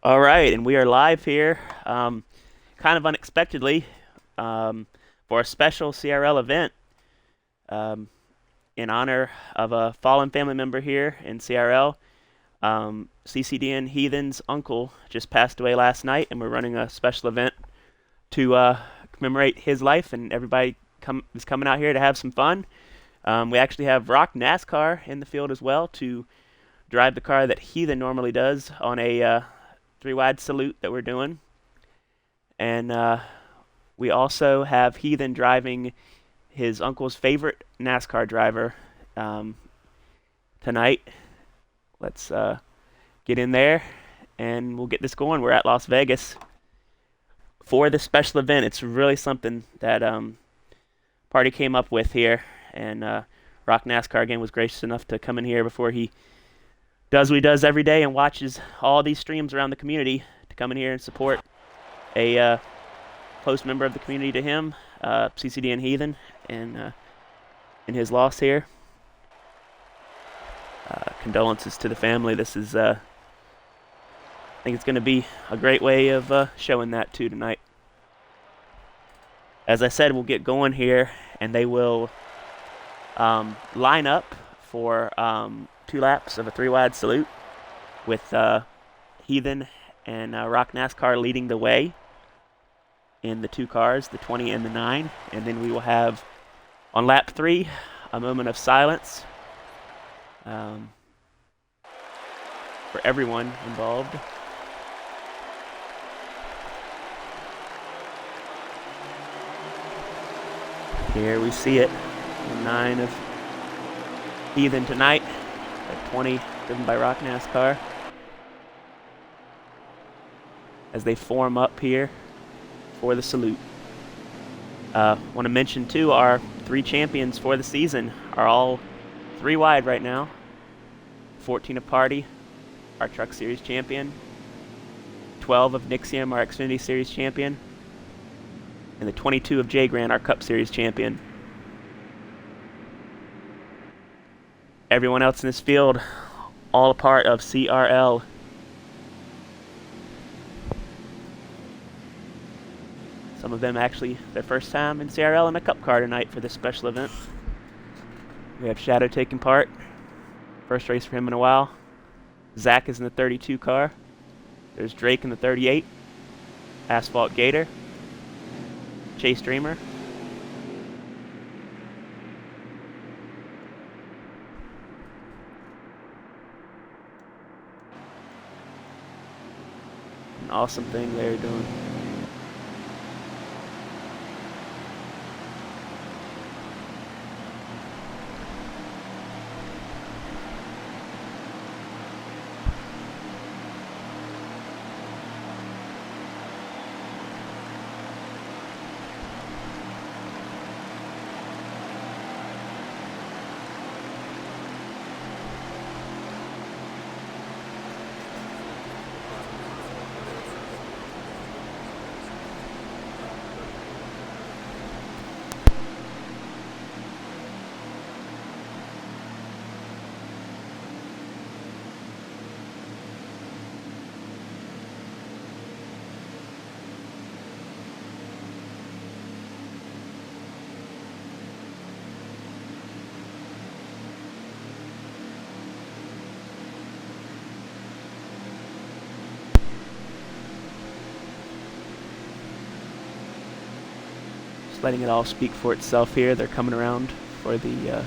All right, and we are live here, kind of unexpectedly, um, for a special CRL event um, in honor of a fallen family member here in CRL. CCDN Heathen's uncle just passed away last night, and we're running a special event to commemorate his life, and everybody is coming out here to have some fun. We actually have Rock NASCAR in the field as well to drive the car that Heathen normally does on a three-wide salute that we're doing. And we also have Heathen driving his uncle's favorite NASCAR driver um, tonight. Let's get in there and we'll get this going. We're at Las Vegas for this special event. It's really something that Party came up with here. And Rock NASCAR again was gracious enough to come in here before he does what he does every day and watches all these streams around the community to come in here and support a close member of the community to him, CCDN Heathen, and in his loss here. Condolences to the family. This is, I think it's going to be a great way of showing that too tonight. As I said, we'll get going here, and they will line up for 2 laps of a 3-wide salute with Heathen and Rock NASCAR leading the way in the 2 cars, the 20 and the 9. And then we will have, on lap 3, a moment of silence for everyone involved. Here we see it, the 9 of Heathen tonight, the 20 driven by Rock NASCAR, as they form up here for the salute. Want to mention too, our 3 champions for the season are all 3 wide right now. 14 of Party, our Truck Series champion. 12 of Nixium, our Xfinity Series champion. And the 22 of J Grant, our Cup Series champion. Everyone else in this field, all a part of CRL. Some of them actually their first time in CRL in a Cup car tonight for this special event. We have Shadow taking part. First race for him in a while. Zach is in the 32 car. There's Drake in the 38. Asphalt Gator. Chase Dreamer. An awesome thing they're doing. Letting it all speak for itself here. They're coming around for the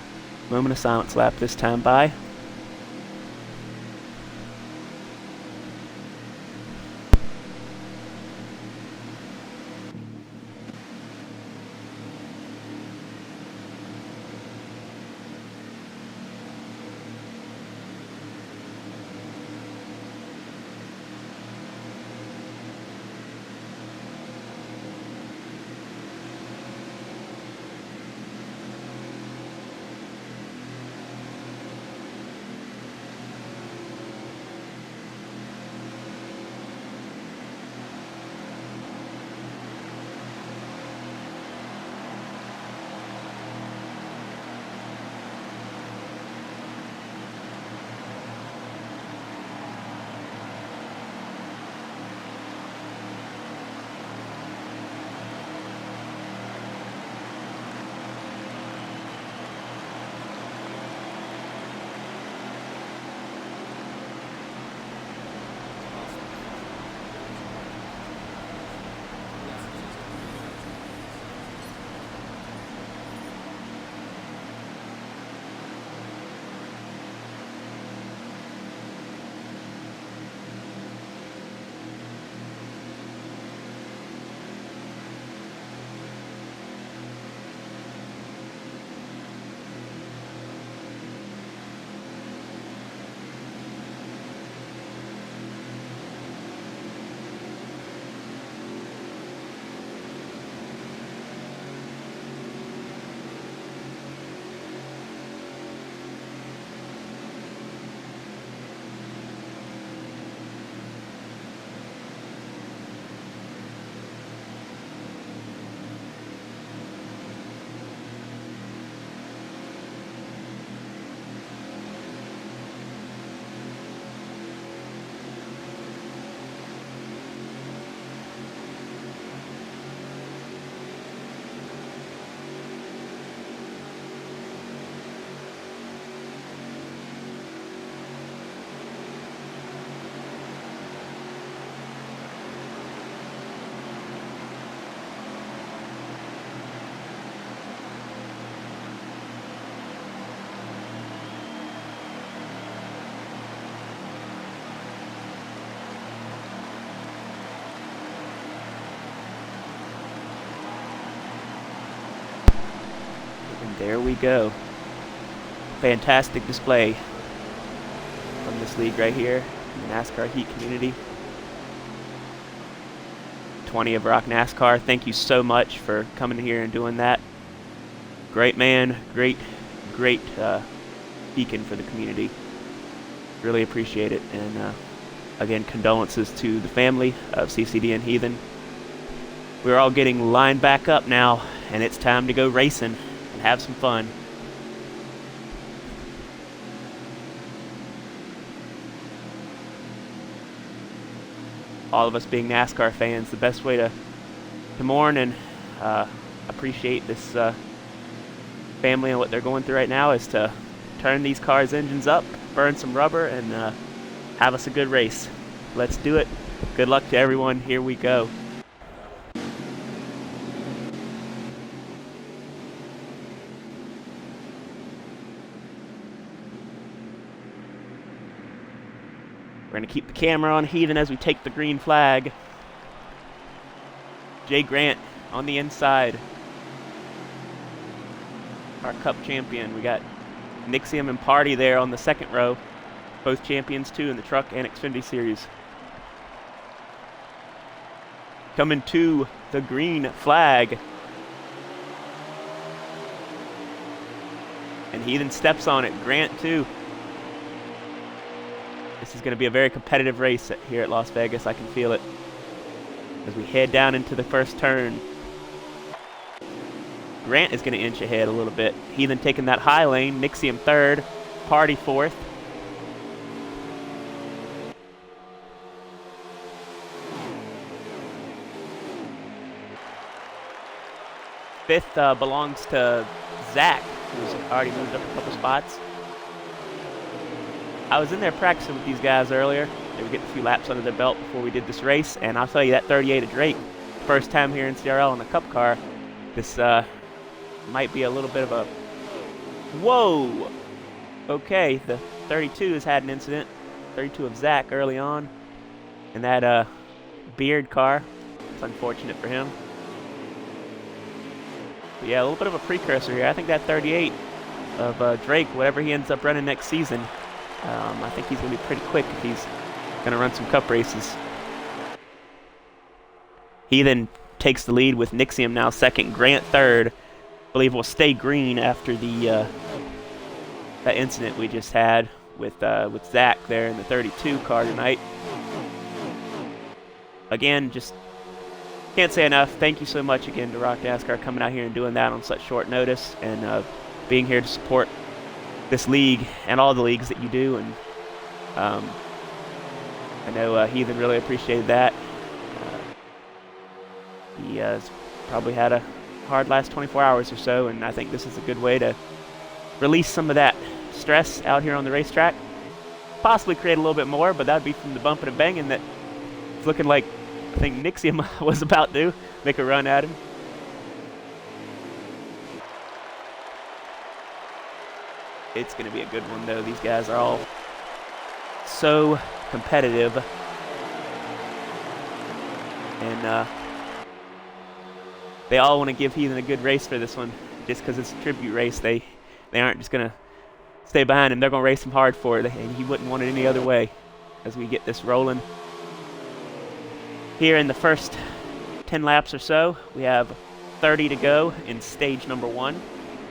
moment of silence lap this time by. There we go. Fantastic display from this league right here in the NASCAR Heat community. 20 of Rock NASCAR, thank you so much for coming here and doing that. Great man, great beacon for the community. Really appreciate it. And again, condolences to the family of CCD and Heathen. We're all getting lined back up now, and it's time to go racing and have some fun. All of us being NASCAR fans, the best way to mourn and appreciate this family and what they're going through right now is to turn these cars' engines up, burn some rubber, and have us a good race. Let's do it. Good luck to everyone. Here we go. We're going to keep the camera on Heathen as we take the green flag. Jay Grant on the inside. Our Cup champion. We got Nixium and Party there on the second row. Both champions too in the Truck and Xfinity Series. Coming to the green flag. And Heathen steps on it. Grant too. This is going to be a very competitive race here at Las Vegas. I can feel it as we head down into the first turn. Grant is going to inch ahead a little bit. Heathen taking that high lane. Nixium third. Party fourth. Fifth belongs to Zach, who's already moved up a couple spots. I was in there practicing with these guys earlier. They were getting a few laps under their belt before we did this race, and I'll tell you that 38 of Drake, first time here in CRL in a Cup car, this might be a little bit of a... Whoa! Okay, the 32 has had an incident. 32 of Zach early on. And that Beard car, it's unfortunate for him. But yeah, a little bit of a precursor here. I think that 38 of Drake, whatever he ends up running next season, I think he's going to be pretty quick if he's going to run some Cup races. He then takes the lead with Nixium now second, Grant third. I believe will stay green after the that incident we just had with Zach there in the 32 car tonight. Again, just can't say enough. Thank you so much again to Rock NASCAR coming out here and doing that on such short notice and being here to support this league and all the leagues that you do. And I know Heathen really appreciated that. He has probably had a hard last 24 hours or so, and I think this is a good way to release some of that stress out here on the racetrack. Possibly create a little bit more, but that would be from the bumping and banging that it's looking like I think Nixium was about to make a run at him. It's going to be a good one, though. These guys are all so competitive. And they all want to give Heathen a good race for this one. Just because it's a tribute race, they aren't just going to stay behind him. They're going to race him hard for it, and he wouldn't want it any other way as we get this rolling. Here in the first 10 laps or so, we have 30 to go in stage number 1.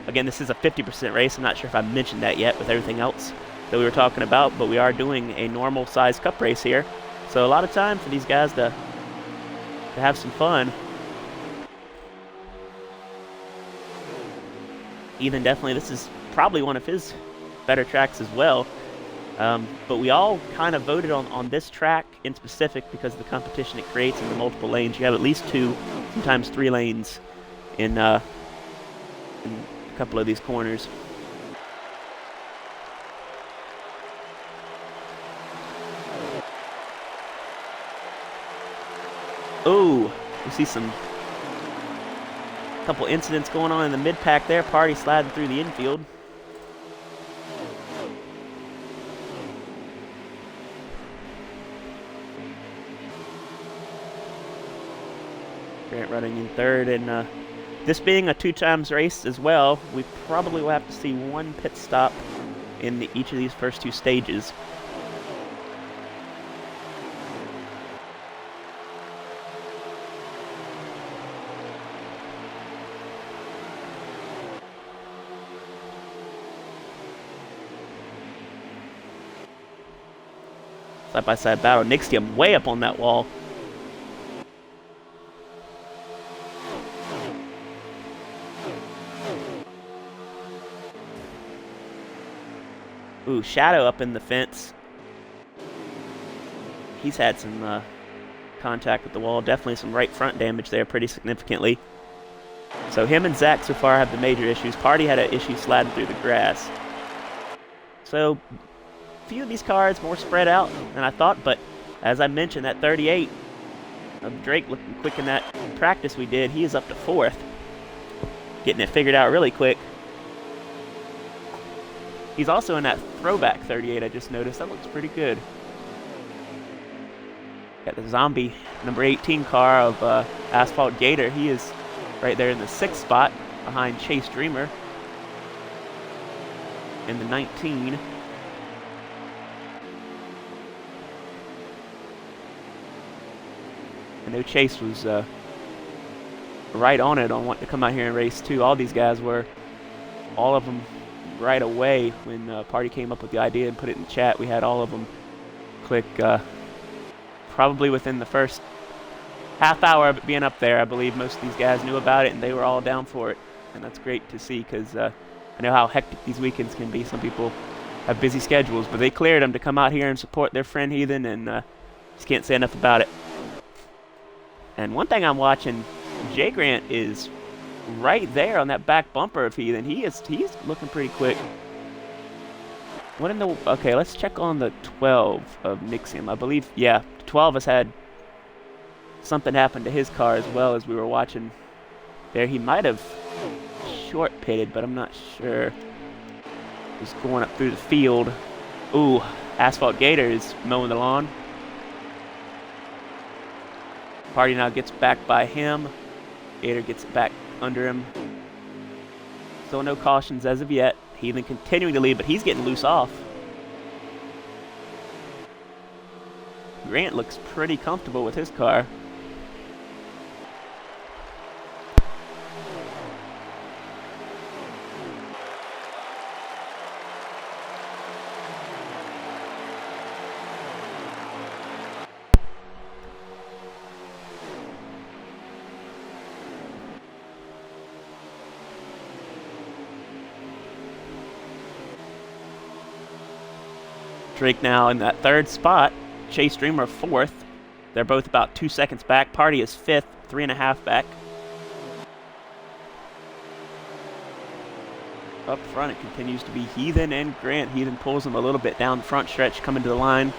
Again, this is a 50% race. I'm not sure if I mentioned that yet with everything else that we were talking about, but we are doing a normal size Cup race here. So a lot of time for these guys to have some fun. Ethan, definitely, this is probably one of his better tracks as well. But we all kind of voted on this track in specific because of the competition it creates in the multiple lanes. You have at least 2, sometimes 3 lanes in a couple of these corners. Oh, we see some couple incidents going on in the mid-pack there. Party sliding through the infield. Grant running in third, and This being a 2 times race as well, we probably will have to see one pit stop in each of these first 2 stages. Side-by-side battle. Nixium way up on that wall. Ooh, Shadow up in the fence. He's had some contact with the wall. Definitely some right front damage there pretty significantly. So him and Zach so far have the major issues. Party had an issue sliding through the grass. So a few of these cars more spread out than I thought, but as I mentioned, that 38 of Drake looking quick in that practice we did, he is up to 4th. Getting it figured out really quick. He's also in that throwback 38 I just noticed. That looks pretty good. Got the zombie number 18 car of Asphalt Gator. He is right there in the 6th spot behind Chase Dreamer in the 19. I know Chase was right on it on wanting to come out here and race too. All these guys were. All of them right away when Party came up with the idea and put it in the chat. We had all of them click probably within the first half hour of it being up there. I believe most of these guys knew about it and they were all down for it. And that's great to see because I know how hectic these weekends can be. Some people have busy schedules, but they cleared them to come out here and support their friend Heathen, and just can't say enough about it. And one thing I'm watching, Jay Grant is right there on that back bumper of Heathen. He's looking pretty quick. What in the... Okay, let's check on the 12 of Nixium. I believe, yeah, 12 has had something happen to his car as well as we were watching there. He might have short pitted, but I'm not sure. Just going up through the field. Ooh, Asphalt Gator is mowing the lawn. Party now gets back by him. Gator gets back under him. Still no cautions as of yet. Heathen continuing to lead, but he's getting loose off. Grant looks pretty comfortable with his car. Drake now in that 3rd spot. Chase Dreamer 4th. They're both about 2 seconds back. Party is 5th, 3.5 back. Up front, it continues to be Heathen and Grant. Heathen pulls him a little bit down the front stretch, coming to the line.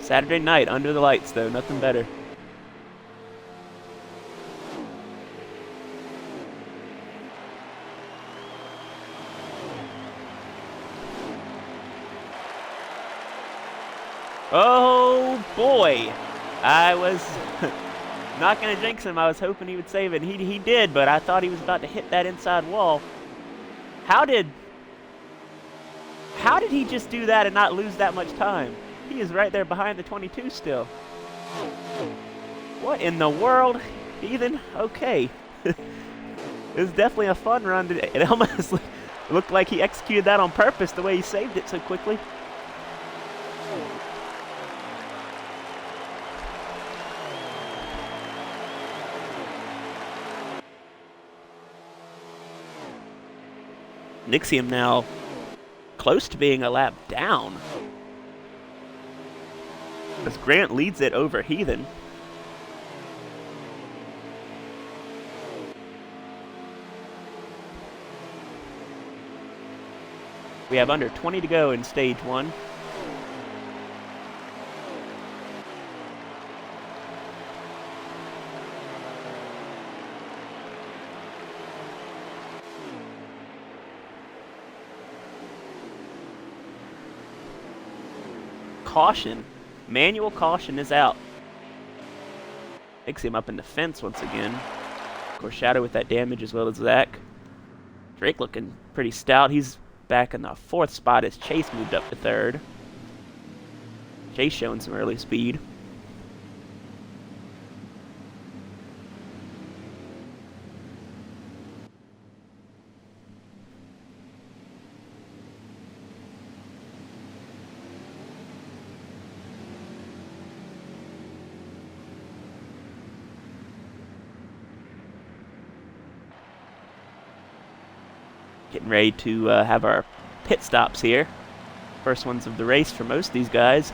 Saturday night, under the lights, though. Nothing better. Oh, boy. I was not going to jinx him. I was hoping he would save it. He did, but I thought he was about to hit that inside wall. How did he just do that and not lose that much time? He is right there behind the 22 still. What in the world? Heathen? Okay. It was definitely a fun run. It almost looked like he executed that on purpose, the way he saved it so quickly. Nixium now close to being a lap down, as Grant leads it over Heathen. We have under 20 to go in stage 1. caution. Manual caution is out. Takes him up in the fence once again. Of course, Shadow with that damage as well as Zach. Drake looking pretty stout. He's back in the 4th spot as Chase moved up to 3rd. Chase showing some early speed. Getting ready to have our pit stops here. First ones of the race for most of these guys.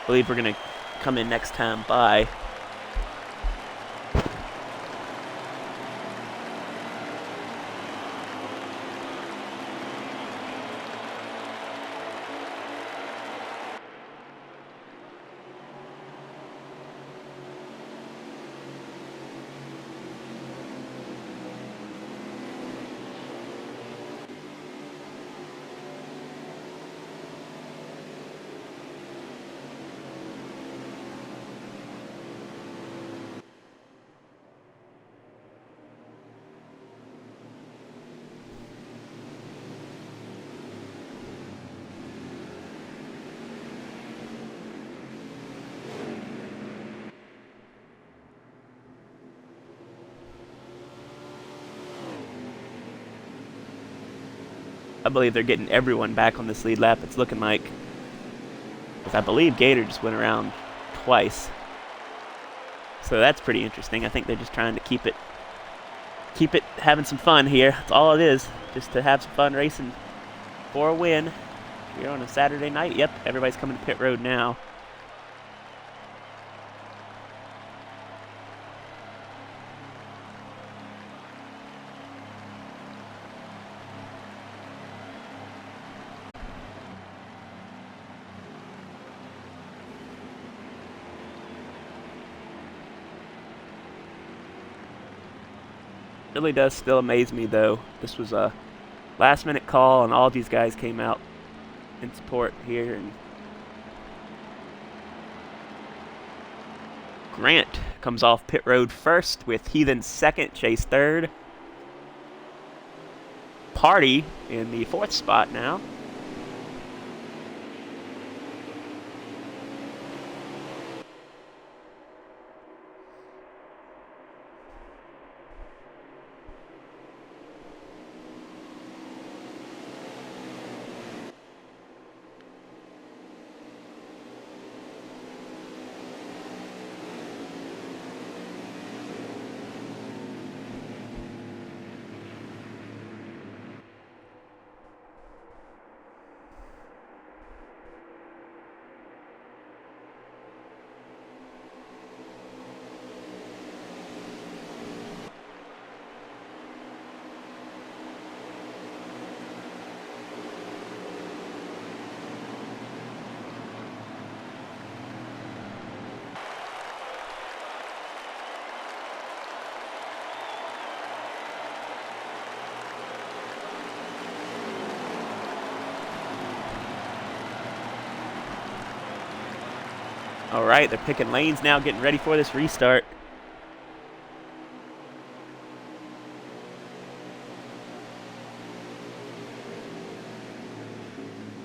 I believe we're going to come in next time by. I believe they're getting everyone back on this lead lap, it's looking like. Because I believe Gator just went around twice. So that's pretty interesting. I think they're just trying to keep it having some fun here. That's all it is. Just to have some fun racing for a win here on a Saturday night. Yep, everybody's coming to pit road now. Really does still amaze me, though. This was a last-minute call, and all these guys came out in support here. And Grant comes off pit road first, with Heathen second, Chase third. Party in the 4th spot now. All right, they're picking lanes now, getting ready for this restart.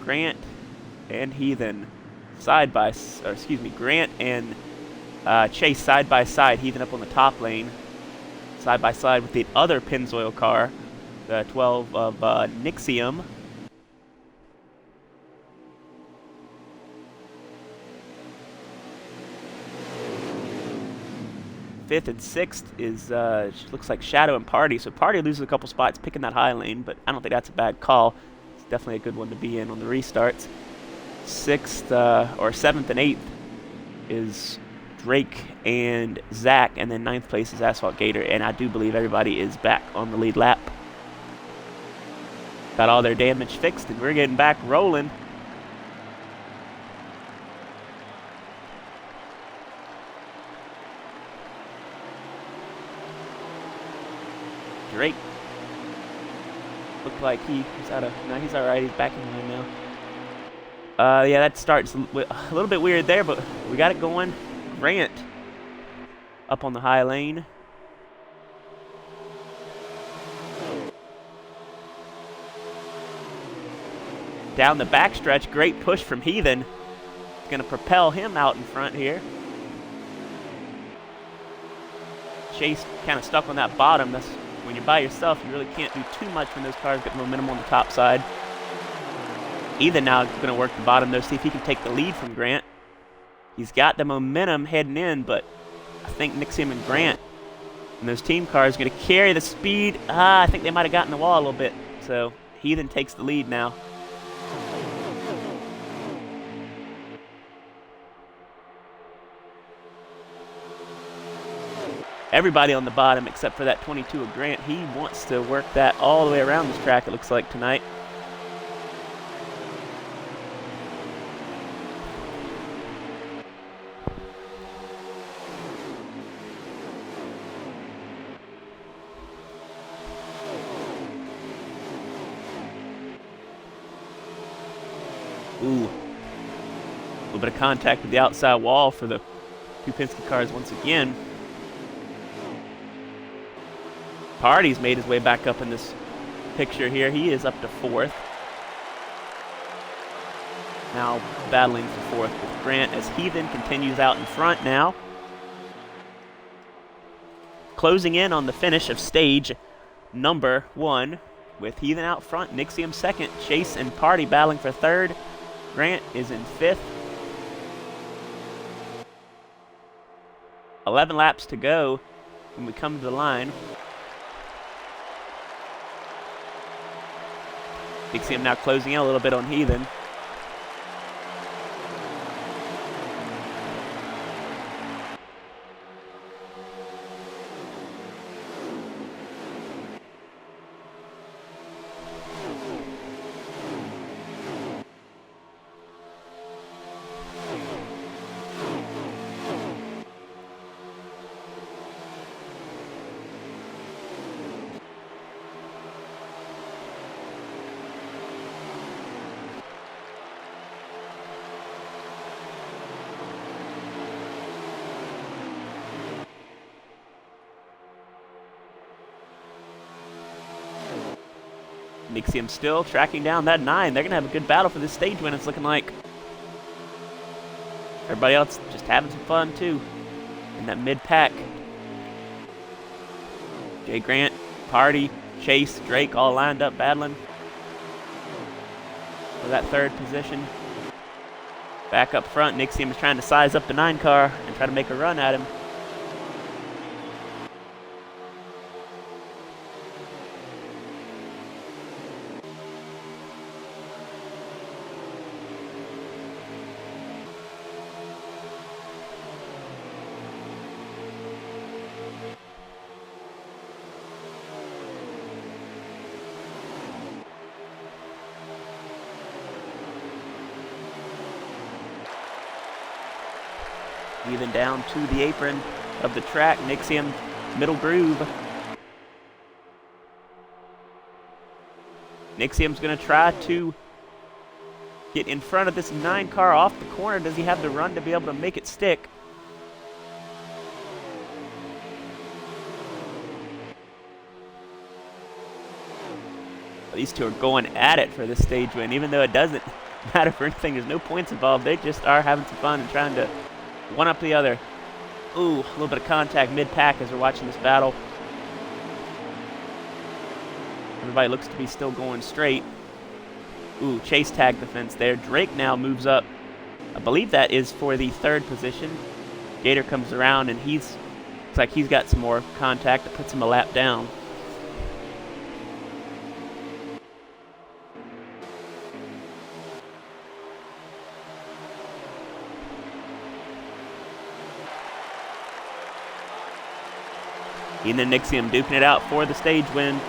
Grant and Heathen Grant and Chase side by side. Heathen up on the top lane, side by side with the other Pennzoil car, the 12 of Nixium. 5th and 6th is looks like Shadow and Party. So Party loses a couple spots picking that high lane, but I don't think that's a bad call. It's definitely a good one to be in on the restarts. 6th or 7th and 8th is Drake and Zach, and then 9th place is Asphalt Gator, and I do believe everybody is back on the lead lap. Got all their damage fixed, and we're getting back rolling. Drake looked like he was out of. No, he's all right. He's back in line now. Yeah, that starts a little bit weird there, but we got it going. Grant up on the high lane. Down the backstretch, great push from Heathen. It's going to propel him out in front here. Chase kind of stuck on that bottom. That's when you're by yourself, you really can't do too much when those cars get momentum on the top side. Heathen now going to work the bottom though, see if he can take the lead from Grant. He's got the momentum heading in, but I think Nixium and Grant and those team cars are going to carry the speed. I think they might have gotten the wall a little bit. So Heathen takes the lead now. Everybody on the bottom except for that 22 of Grant. He wants to work that all the way around this track, it looks like, tonight. Ooh. A little bit of contact with the outside wall for the two Penske cars once again. Party's made his way back up in this picture here. He is up to 4th. Now battling for 4th with Grant as Heathen continues out in front now. Closing in on the finish of stage number 1 with Heathen out front, Nixium 2nd, Chase and Party battling for 3rd. Grant is in 5th. 11 laps to go when we come to the line. Nixium now closing in a little bit on Heathen. Nixium still tracking down that 9. They're going to have a good battle for this stage win, it's looking like. Everybody else just having some fun, too, in that mid-pack. Jay Grant, Party, Chase, Drake all lined up battling for that 3rd position. Back up front, Nixium is trying to size up the 9 car and try to make a run at him. Even down to the apron of the track, Nixium middle groove. Nixium's going to try to get in front of this 9 car off the corner. Does he have the run to be able to make it stick? These two are going at it for this stage win, even though it doesn't matter for anything. There's no points involved. They just are having some fun and trying to one up the other. Ooh, a little bit of contact mid-pack as we're watching this battle. Everybody looks to be still going straight. Ooh, Chase tagged the fence there. Drake now moves up. I believe that is for the 3rd position. Gator comes around and looks like he's got some more contact that puts him a lap down. And then Nixium duking it out for the stage win.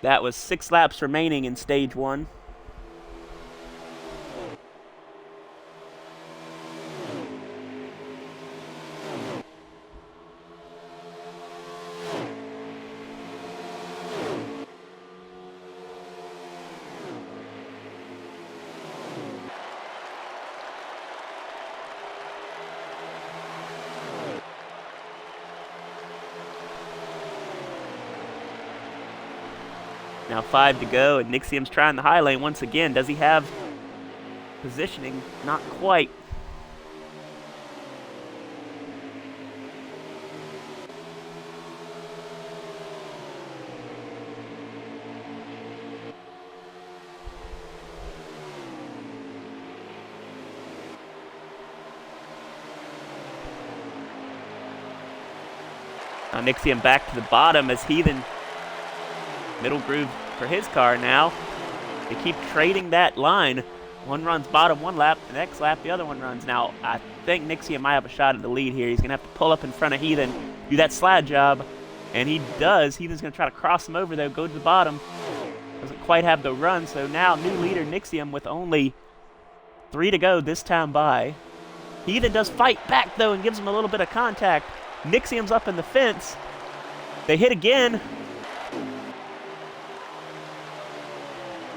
That was 6 laps remaining in stage 1. Now 5 to go, and Nixium's trying the high lane once again. Does he have positioning? Not quite. Now Nixium back to the bottom as Heathen middle groove for his car now. They keep trading that line. One runs bottom one lap, the next lap the other one runs. Now I think Nixium might have a shot at the lead here. He's going to have to pull up in front of Heathen, do that slide job, and he does. Heathen's going to try to cross him over though, go to the bottom. Doesn't quite have the run, so now new leader Nixium with only 3 to go this time by. Heathen does fight back though and gives him a little bit of contact. Nixium's up in the fence. They hit again.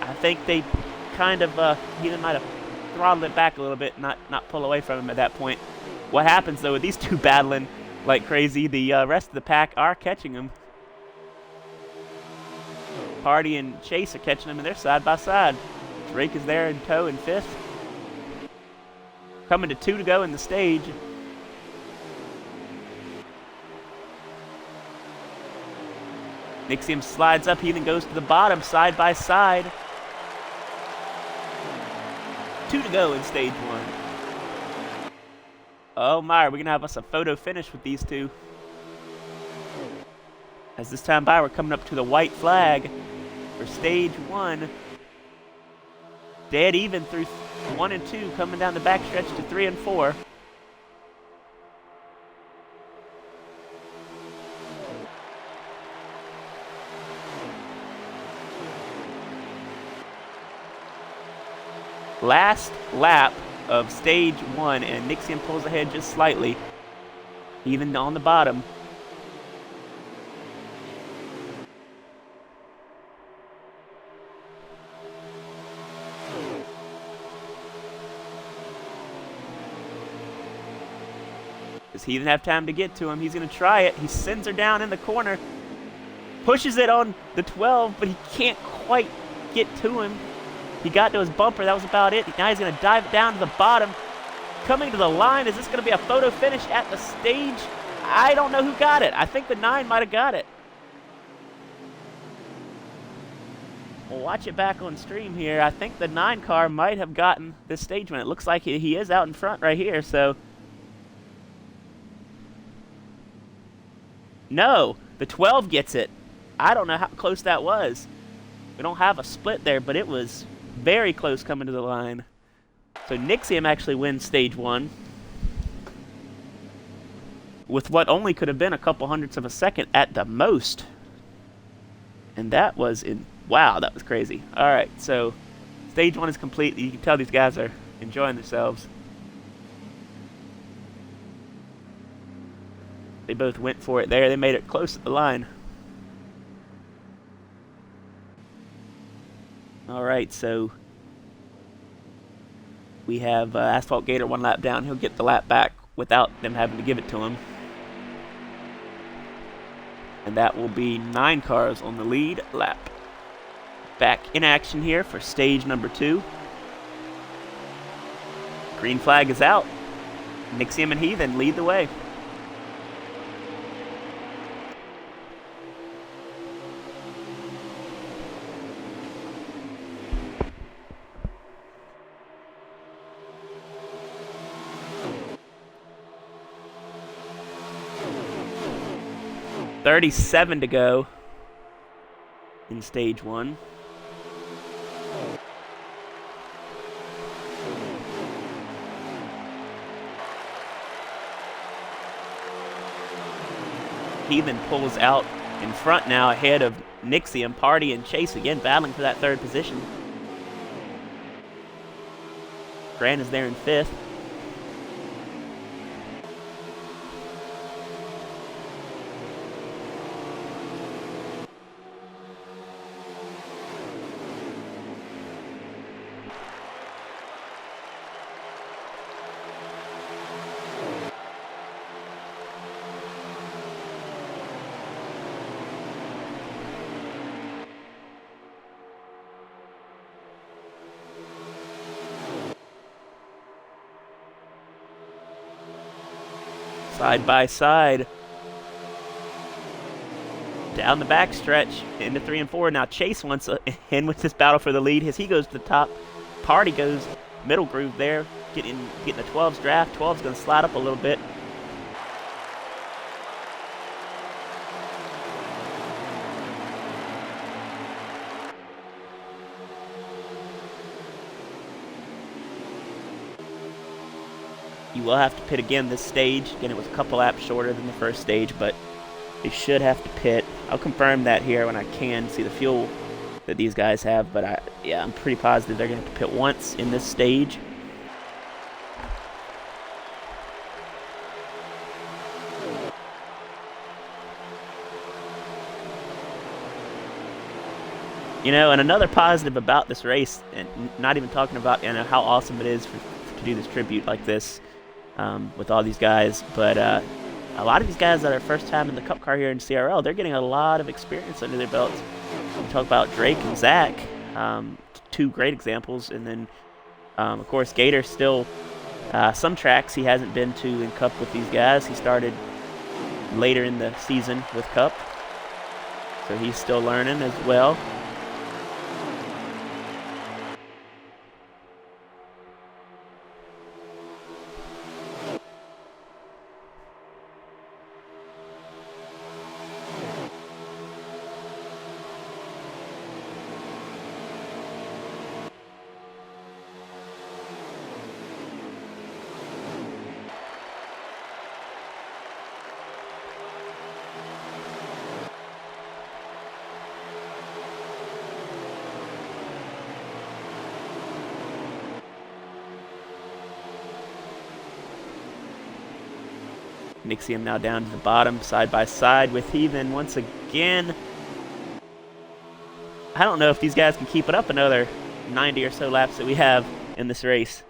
I think they kind of, Heathen might have throttled it back a little bit, not pull away from him at that point. What happens though with these two battling like crazy, the rest of the pack are catching them. Party and Chase are catching them, and they're side by side. Drake is there in tow in 5th. Coming to 2 to go in the stage. Nixium slides up, Heathen goes to the bottom, side by side. 2 to go in stage 1. Oh my, we're going to have us a photo finish with these two. As this time by, we're coming up to the white flag for stage 1. Dead even through 1 and 2, coming down the backstretch to 3 and 4. Last lap of stage 1, and Nixium pulls ahead just slightly, even on the bottom. Does Heathen have time to get to him? He's going to try it. He sends her down in the corner, pushes it on the 12, but he can't quite get to him. He got to his bumper. That was about it. Now he's going to dive it down to the bottom. Coming to the line. Is this going to be a photo finish at the stage? I don't know who got it. I think the 9 might have got it. We'll watch it back on stream here. I think the 9 car might have gotten this stage win. It looks like he is out in front right here, so. No, the 12 gets it. I don't know how close that was. We don't have a split there, but it was very close coming to the line. So Nixium actually wins stage 1 with what only could have been a couple hundredths of a second at the most. And that was wow, that was crazy. All right, so stage 1 is complete. You can tell these guys are enjoying themselves. They both went for it there. They made it close at the line. All right, so we have Asphalt Gator 1 lap down. He'll get the lap back without them having to give it to him. And that will be 9 cars on the lead lap. Back in action here for stage number 2. Green flag is out. Nixium and Heathen lead the way. $37 to go in stage 1. Heathen pulls out in front now ahead of Nixium. Party and Chase again battling for that 3rd position. Grant is there in 5th. Side by side. Down the backstretch into 3 and 4. Now Chase wants in with this battle for the lead as he goes to the top. Party goes middle groove there, getting the 12's draft. 12's going to slide up a little bit. You will have to pit again this stage. Again, it was a couple laps shorter than the first stage, but they should have to pit. I'll confirm that here when I can see the fuel that these guys have, but I'm pretty positive they're going to have to pit once in this stage. You know, and another positive about this race, and not even talking about how awesome it is to do this tribute like this with all these guys, but a lot of these guys that are first time in the Cup car here in CRL, they're getting a lot of experience under their belts. We talk about Drake and Zach, two great examples, and then of course Gator still some tracks he hasn't been to in Cup with these guys. He started later in the season with Cup, so he's still learning as well. Nixium now down to the bottom, side by side with Heathen once again. I don't know if these guys can keep it up another 90 or so laps that we have in this race.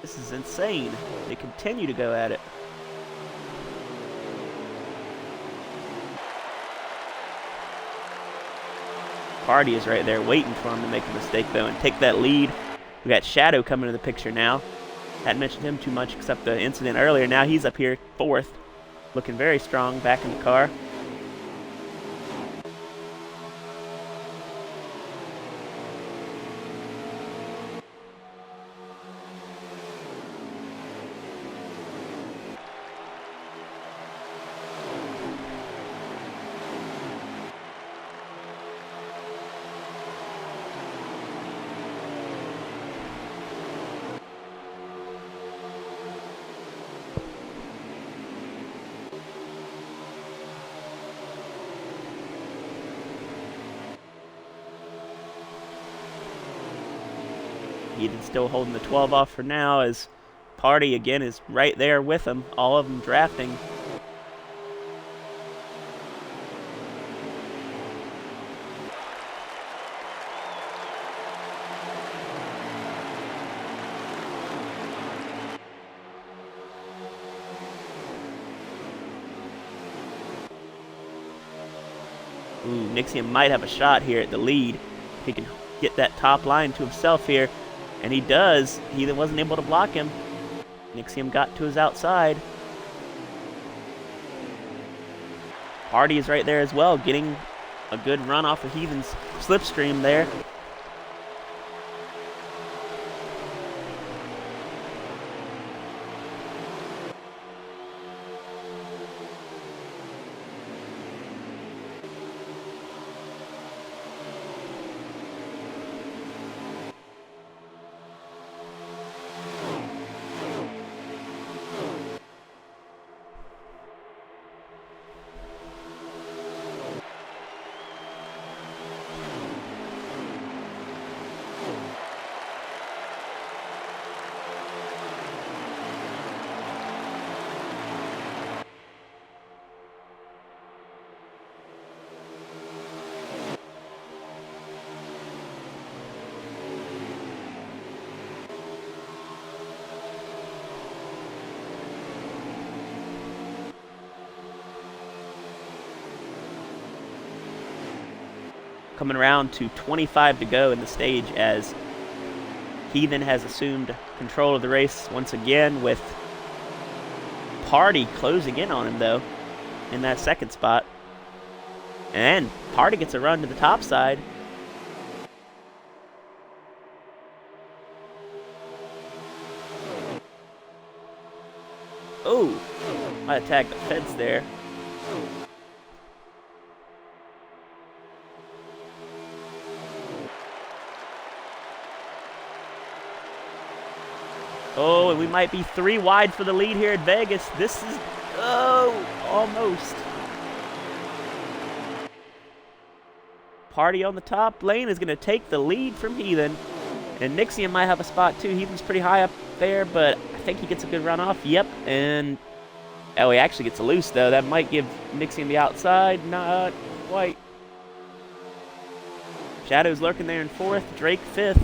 This is insane. They continue to go at it. Party is right there waiting for him to make a mistake, though, and take that lead. We got Shadow coming to the picture now. Hadn't mentioned him too much except the incident earlier. Now he's up here 4th, looking very strong back in the car. Heathen's still holding the 12 off for now as Party again is right there with him, all of them drafting. Ooh, Nixium might have a shot here at the lead. He can get that top line to himself here. And he does. He wasn't able to block him. Nixium got to his outside. Party is right there as well, getting a good run off of Heathen's slipstream there. Coming around to 25 to go in the stage as Heathen has assumed control of the race once again with Party closing in on him, though, in that second spot. And Party gets a run to the top side. Oh, might have tagged the fence there. Oh, and we might be 3 wide for the lead here at Vegas. This is, oh, almost. Party on the top lane is going to take the lead from Heathen. And Nixium might have a spot too. Heathen's pretty high up there, but I think he gets a good run off. Yep, and oh, he actually gets a loose though. That might give Nixium the outside. Not quite. Shadow's lurking there in 4th. Drake 5th.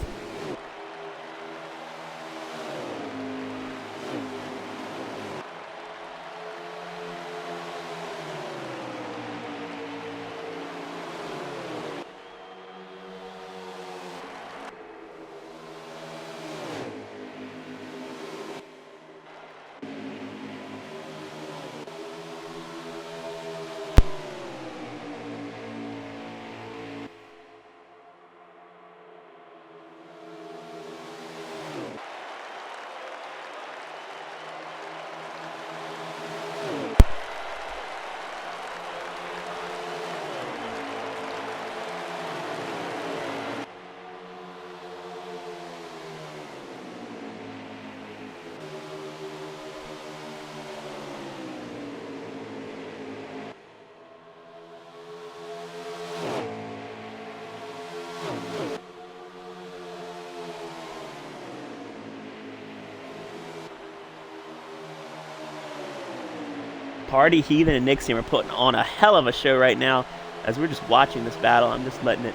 Party, Heathen, and Nixium are putting on a hell of a show right now. As we're just watching this battle, I'm just letting it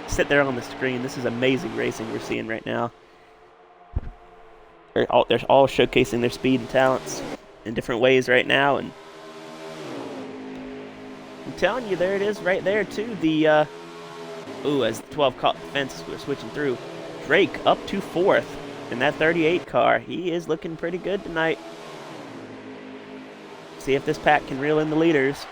sit there on the screen. This is amazing racing we're seeing right now. They're all showcasing their speed and talents in different ways right now. And I'm telling you, there it is right there, too. The, ooh, as the 12 caught the fence, we're switching through. Drake up to 4th in that 38 car. He is looking pretty good tonight. See if this pack can reel in the leaders.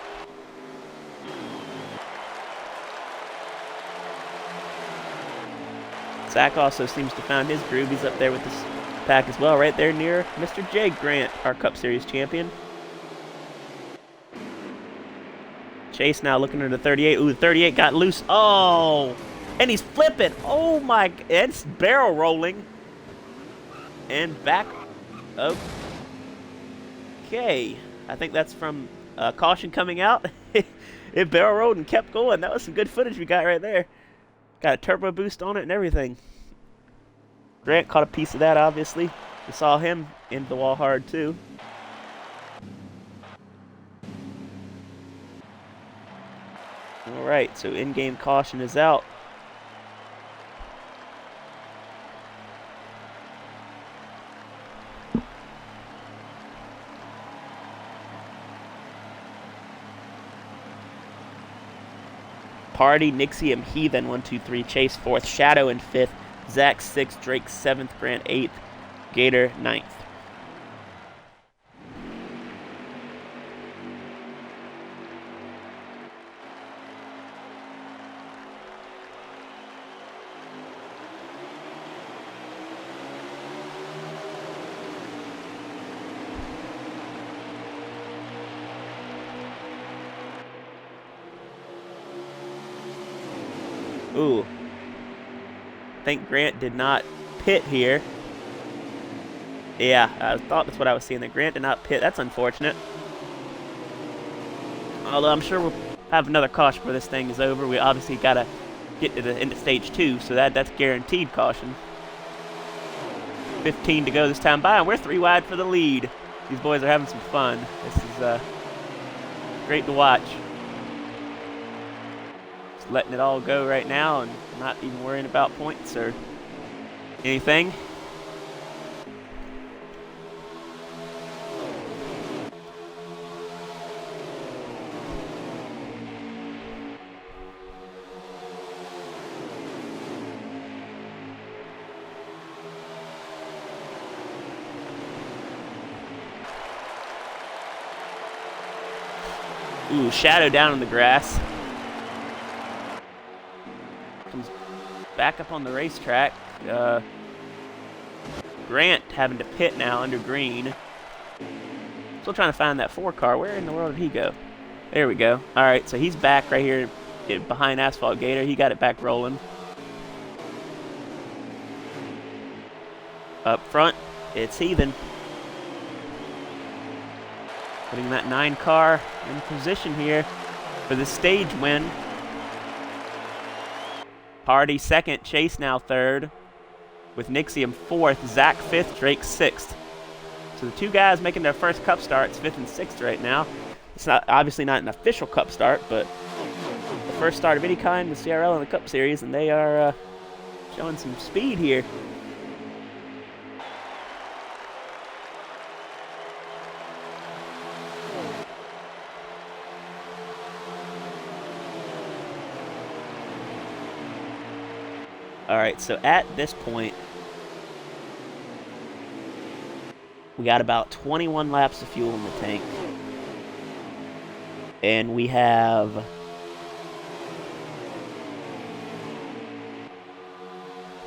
Zach also seems to find his groove. He's up there with this pack as well, right there near Mr. J. Grant, our Cup Series champion. Chase now looking at the 38. Ooh, the 38 got loose. Oh, and he's flipping. Oh my, it's barrel rolling. And back. Okay. I think that's from caution coming out. It barrel rolled and kept going. That was some good footage we got right there. Got a turbo boost on it and everything. Grant caught a piece of that, obviously. We saw him into the wall hard, too. All right, so in-game caution is out. Party, Nixium, Heathen, 1, 2, 3, Chase 4th, Shadow in 5th, Zach 6th, Drake 7th, Grant 8th, Gator 9th. Ooh. I think Grant did not pit here. Yeah, I thought that's what I was seeing. That Grant did not pit. That's unfortunate. Although I'm sure we'll have another caution before this thing is over. We obviously got to get to the end of stage 2, so that's guaranteed caution. 15 to go this time by, and we're 3 wide for the lead. These boys are having some fun. This is great to watch. Letting it all go right now and not even worrying about points or anything. Ooh, shadow down in the grass. Comes back up on the racetrack. Grant having to pit now under green. Still trying to find that 4 car. Where in the world did he go? There we go. All right, so he's back right here behind Asphalt Gator. He got it back rolling. Up front, it's Heathen. Putting that 9 car in position here for the stage win. Hardy second, Chase now third. With Nixium fourth, Zach fifth, Drake sixth. So the 2 guys making their first cup starts, 5th and 6th right now. It's not obviously not an official cup start, but the first start of any kind in the CRL and the Cup Series, and they are showing some speed here. All right, so at this point, we got about 21 laps of fuel in the tank. And we have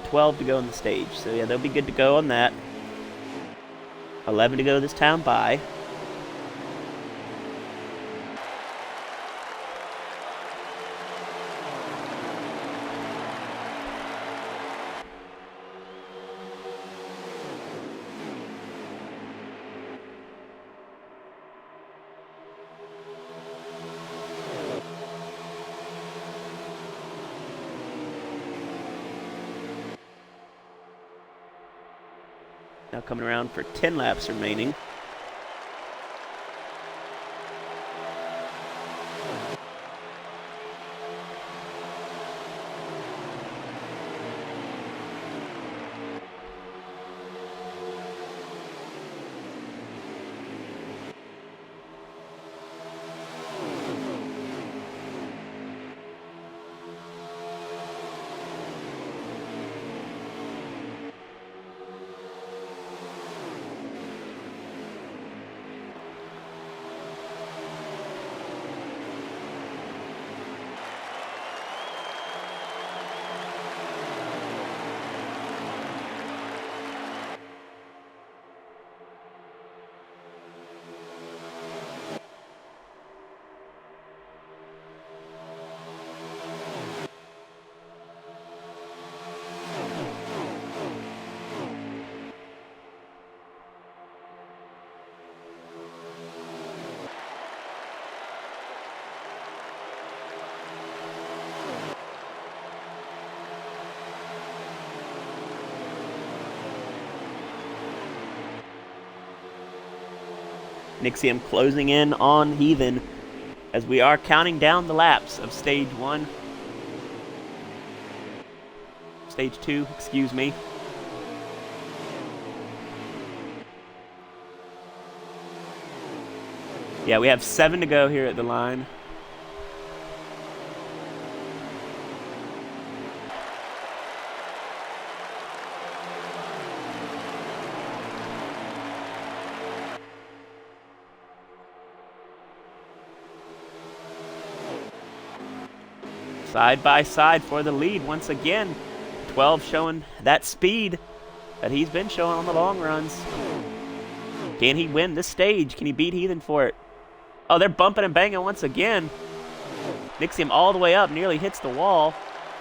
$12 to go on the stage. So yeah, they'll be good to go on that. 11 to go this time by. Now coming around for 10 laps remaining. Nixium closing in on Heathen as we are counting down the laps of stage 1. Stage 2, excuse me. Yeah, we have 7 to go here at the line. Side by side for the lead once again. 12 showing that speed that he's been showing on the long runs. Can he win this stage? Can he beat Heathen for it? Oh, they're bumping and banging once again. Nixium all the way up, nearly hits the wall.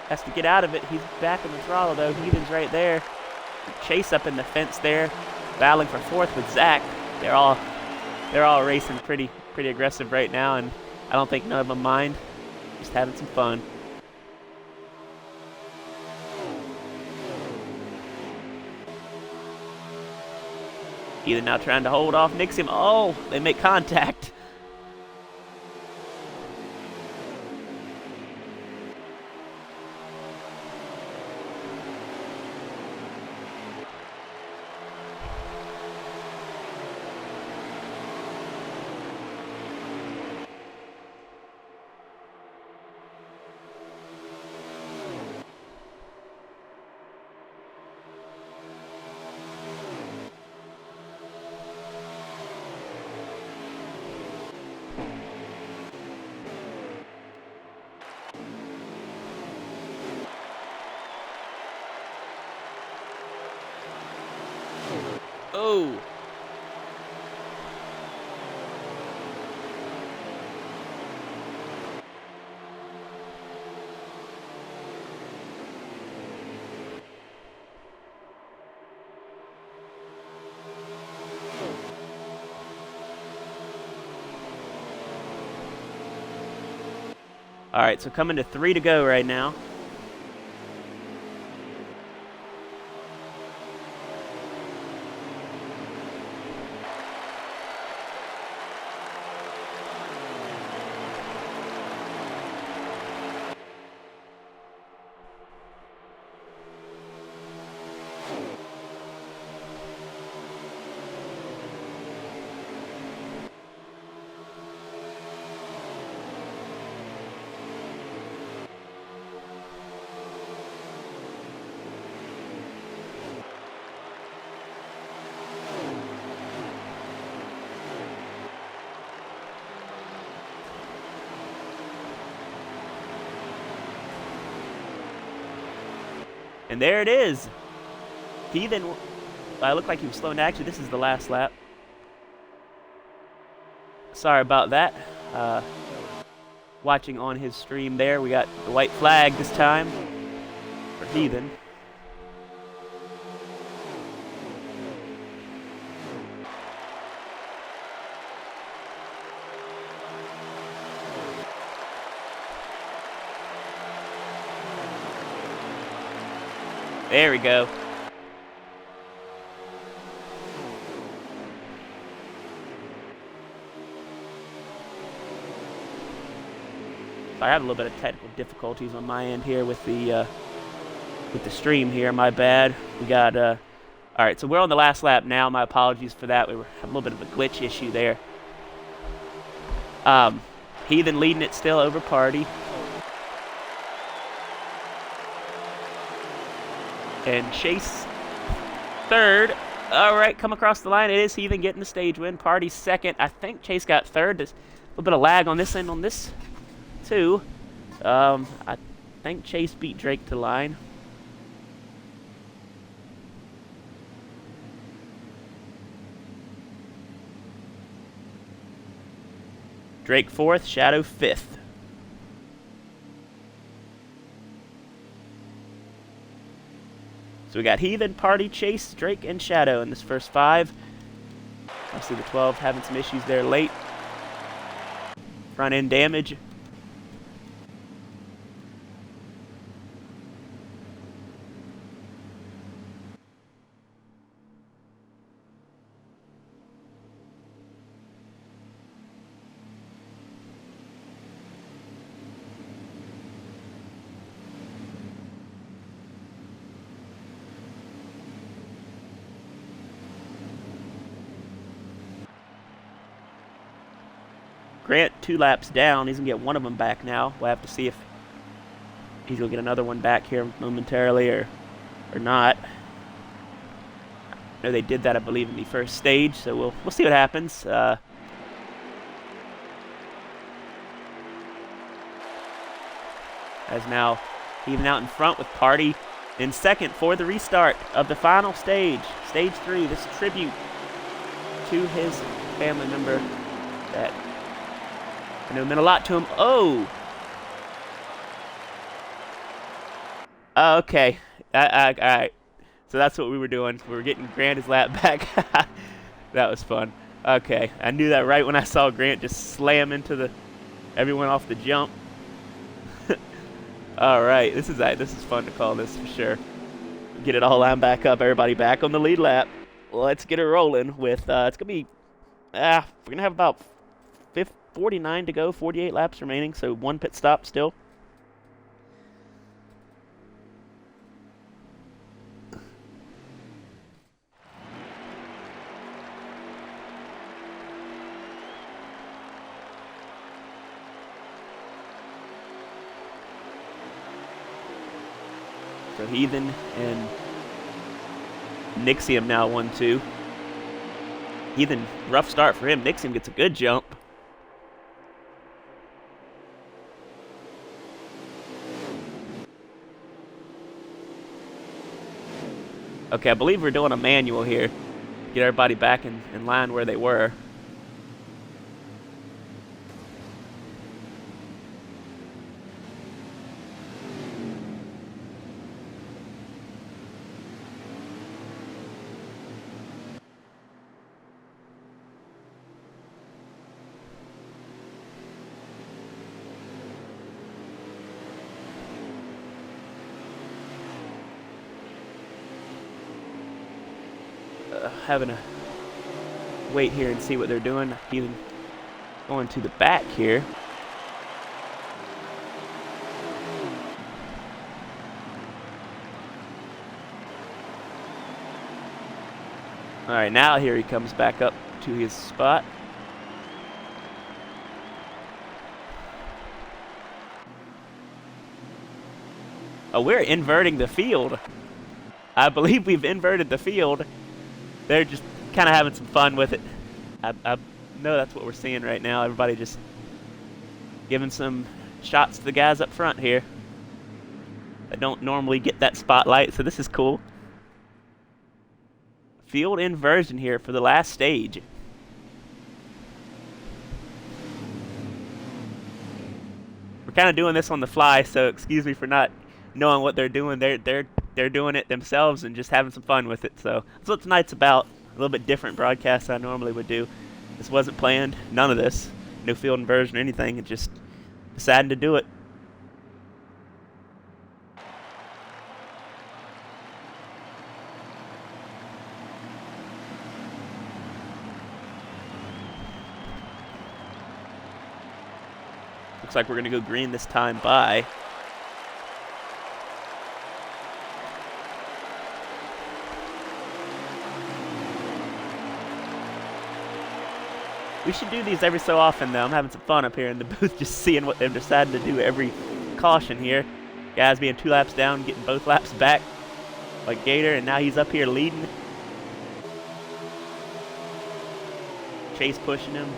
Has to get out of it. He's back in the throttle though. Heathen's right there. Chase up in the fence there, battling for 4th with Zach. They're all racing pretty aggressive right now, and I don't think none of them mind. Just having some fun. Heathen now trying to hold off Nixium. Oh, they make contact. Oh. All right, so coming to 3 to go right now. And there it is. Heathen, I looked like he was slowing down. Actually, this is the last lap. Sorry about that. Watching on his stream there, we got the white flag this time for Heathen. There we go. I have a little bit of technical difficulties on my end here with the stream here. My bad. We got all right. So we're on the last lap now. My apologies for that. We were having a little bit of a glitch issue there. Heathen leading it still over Party. And Chase third. All right, come across the line. It is Heathen getting the stage win. Party second. I think Chase got third. There's a little bit of lag on this end on this too. I think Chase beat Drake to line. Drake fourth, Shadow fifth. So we got Heathen, Party, Chase, Drake, and Shadow in this first 5. Obviously the 12 having some issues there late. Front end damage. Grant 2 laps down. He's going to get one of them back now. We'll have to see if he's going to get another one back here momentarily or not. I know they did that, I believe, in the first stage, so we'll see what happens. As now even out in front with Party in second for the restart of the final stage. Stage 3, this tribute to his family member that I know it meant a lot to him. Oh! Okay. All right. So that's what we were doing. We were getting Grant his lap back. That was fun. Okay. I knew that right when I saw Grant just slam into everyone off the jump. All right. This is fun to call this for sure. Get it all lined back up. Everybody back on the lead lap. Let's get it rolling with, it's going to be, we're going to have about 49 to go, 48 laps remaining, so 1 pit stop still. So Heathen and Nixium now 1-2. Heathen, rough start for him. Nixium gets a good jump. Okay, I believe we're doing a manual here. get everybody back in line where they were. Having to wait here and see what they're doing. Even going to the back here. All right, now here he comes back up to his spot. Oh, we're inverting the field. I believe we've inverted the field. They're just kind of having some fun with it. I know that's what we're seeing right now. Everybody just giving some shots to the guys up front here that don't normally get that spotlight, so this is cool. Field inversion here for the last stage. We're kind of doing this on the fly, so excuse me for not knowing what they're doing. They're doing it themselves and just having some fun with it. So that's what tonight's about. A little bit different broadcast than I normally would do. This wasn't planned. None of this. No field inversion or anything. It just decided to do it. Looks like we're going to go green this time by. We should do these every so often, though. I'm having some fun up here in the booth just seeing what they've decided to do every caution here. Guys being 2 laps down, getting both laps back like Gator, and now he's up here leading. Chase pushing him.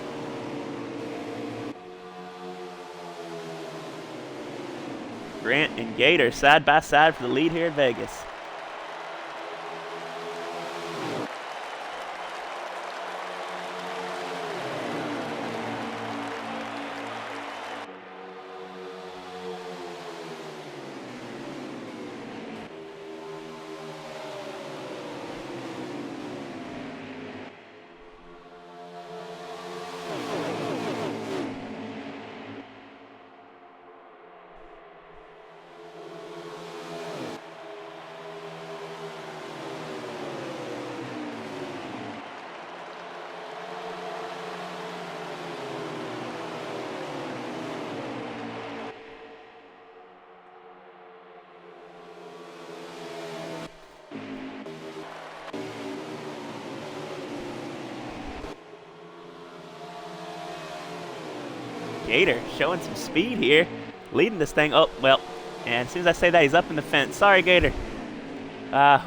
Grant and Gator side by side for the lead here in Vegas. Gator showing some speed here, leading this thing. Oh, well, and as soon as I say that, he's up in the fence. Sorry, Gator. All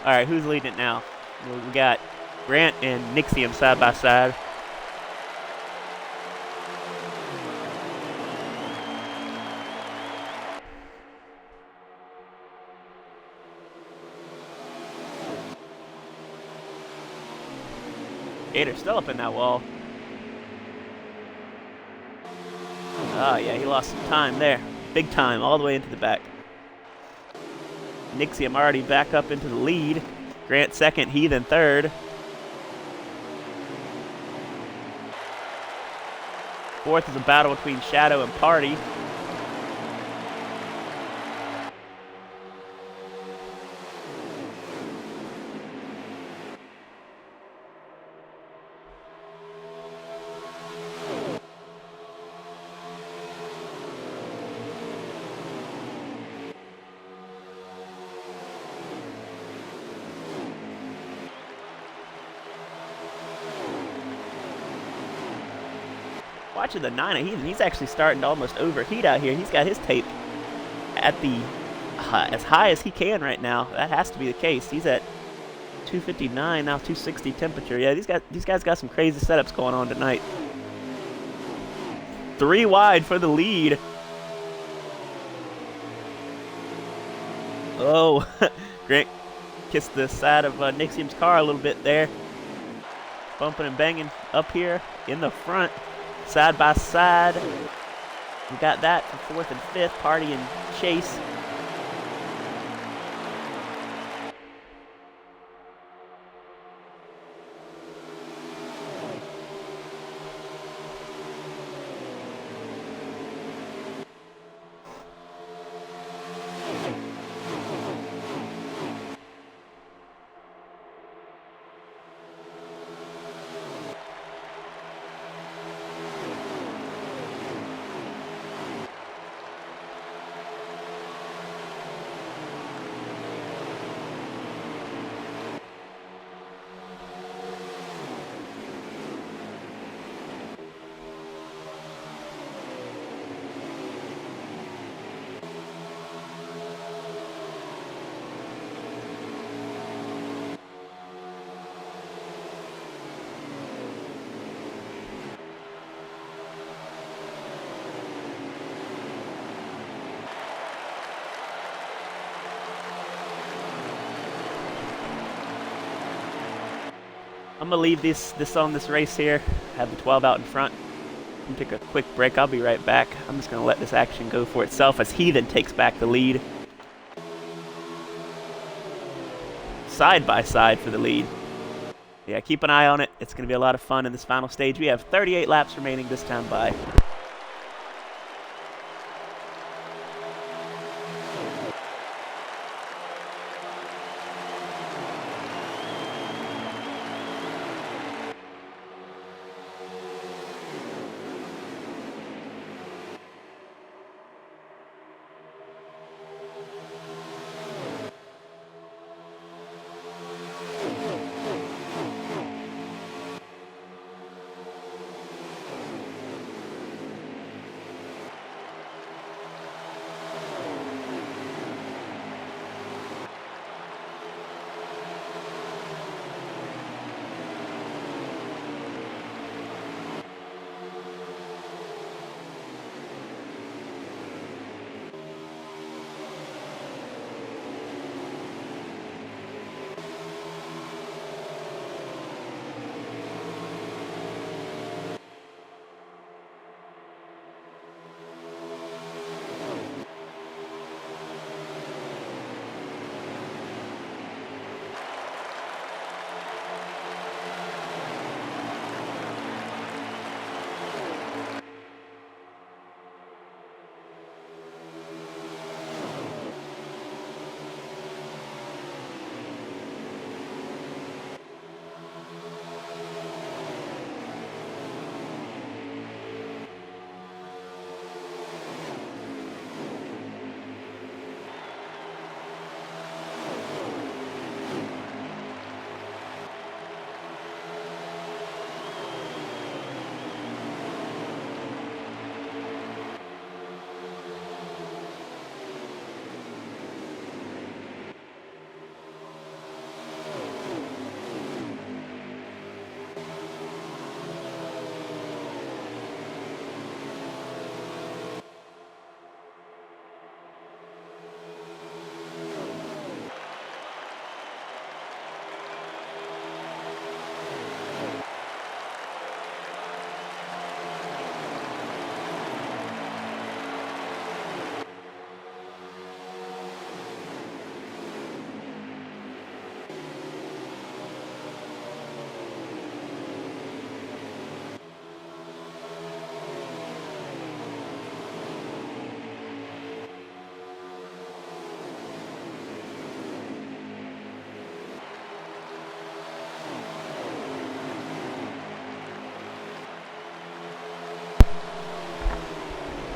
right, who's leading it now? We got Grant and Nixium side by side. Gator still up in that wall. Oh, yeah, he lost some time there. Big time, all the way into the back. Nixium already back up into the lead. Grant second, Heathen third. Fourth is a battle between Shadow and Party. Watching the 9 Heathen, he's actually starting to almost overheat out here. He's got his tape at the as high as he can right now. That has to be the case. He's at 259 now, 260 temperature. Yeah, these guys got some crazy setups going on tonight. 3 wide for the lead. Oh, Grant kissed the side of Nixium's car a little bit there. bumping and banging up here in the front, side by side. We got that for 4th and 5th, Party and Chase. I'm gonna leave this on this race here. Have the 12 out in front. I'm gonna take a quick break. I'll be right back. I'm just gonna let this action go for itself as Heathen takes back the lead. Side by side for the lead. Yeah, keep an eye on it. It's gonna be a lot of fun in this final stage. We have 38 laps remaining this time by.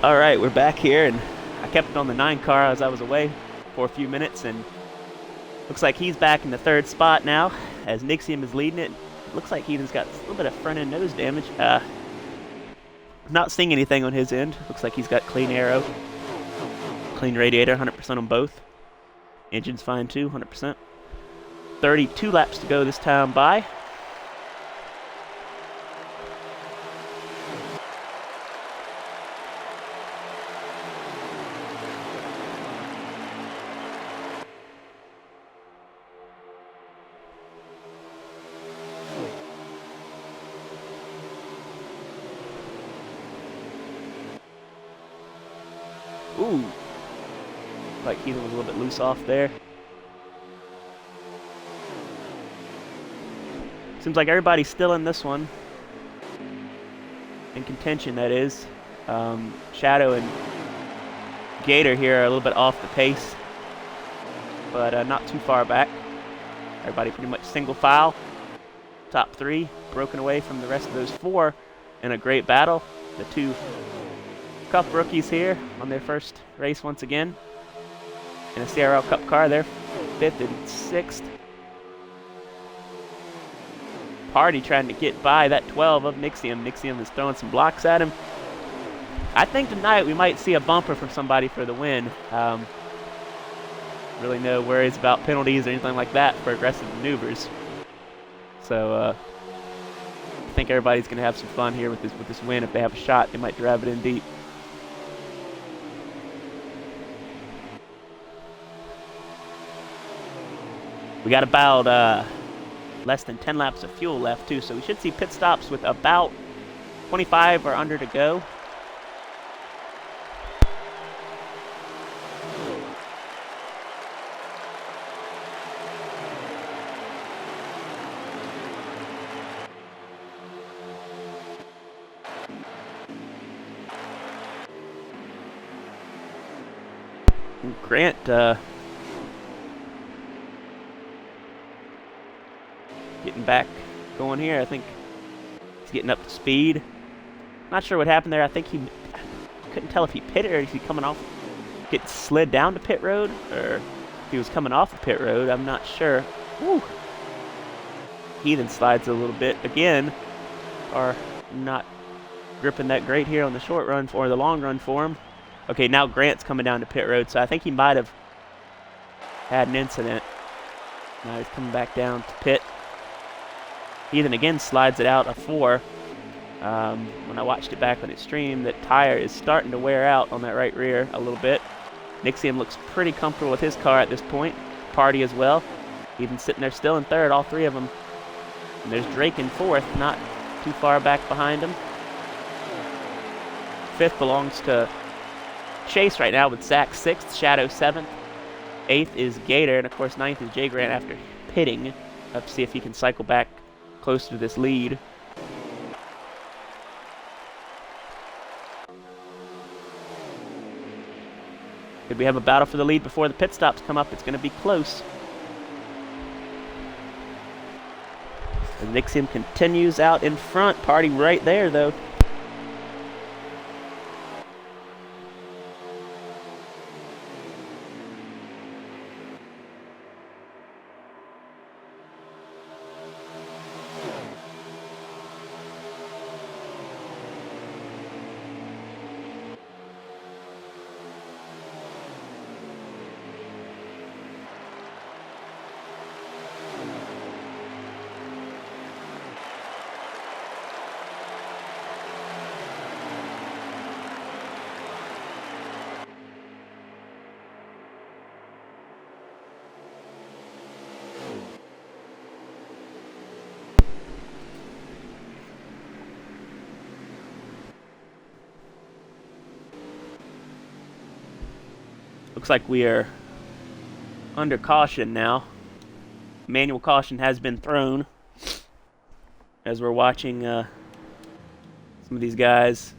All right, we're back here, and I kept it on the 9 car as I was away for a few minutes, and looks like he's back in the 3rd spot now as Nixium is leading it. Looks like Heathen's got a little bit of front end nose damage. Not seeing anything on his end. Looks like he's got clean aero, clean radiator, 100% on both. Engine's fine too, 100%. 32 laps to go this time by. Ooh. Like Heathen was a little bit loose off there. Seems like everybody's still in this one. In contention, that is. Shadow and Gator here are a little bit off the pace, but not too far back. Everybody pretty much single file. Top three broken away from the rest of those four in a great battle. The two Cup rookies here on their first race once again. In a CRL Cup car, they're 5th and 6th. Party trying to get by that 12 of Nixium. Nixium is throwing some blocks at him. I think tonight we might see a bumper from somebody for the win. Really no worries about penalties or anything like that for aggressive maneuvers. So I think everybody's going to have some fun here with this win. If they have a shot, they might drive it in deep. We got about less than 10 laps of fuel left too, so we should see pit stops with about 25 or under to go. Grant getting back going here. I think he's getting up to speed. Not sure what happened there. I think couldn't tell if he pitted or if he coming off, get slid down to pit road, or if he was coming off the pit road. I'm not sure. Woo. Heathen slides a little bit again, are not gripping that great here on the short run or the long run for him. Okay, now Grant's coming down to pit road, so I think he might have had an incident. Now he's coming back down to pit. Heathen again slides it out a 4. When I watched it back on its stream, that tire is starting to wear out on that right rear a little bit. Nixium looks pretty comfortable with his car at this point. Party as well. Heathen sitting there still in 3rd, all 3 of them. And there's Drake in 4th, not too far back behind him. 5th belongs to Chase right now with Zach 6th, Shadow 7th. 8th is Gator, and of course 9th is Jay Grant after pitting. Let's see if he can cycle back close to this lead. Could we have a battle for the lead before the pit stops come up? It's going to be close. And Nixium continues out in front. Party right there, though. Looks like we are under caution now. Manual caution has been thrown as we're watching some of these guys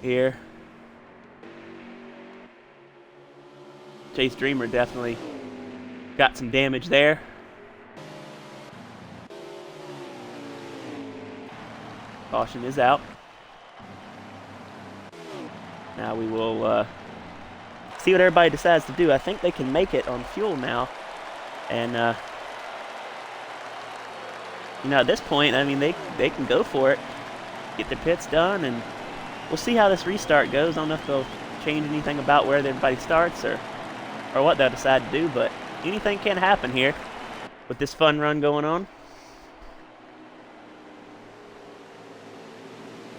here. Chase Dreamer definitely got some damage there. Caution is out. Now we will see what everybody decides to do. I think they can make it on fuel now. And, at this point, I mean, they can go for it. Get their pits done, and we'll see how this restart goes. I don't know if they'll change anything about where everybody starts or what they'll decide to do, but anything can happen here with this fun run going on.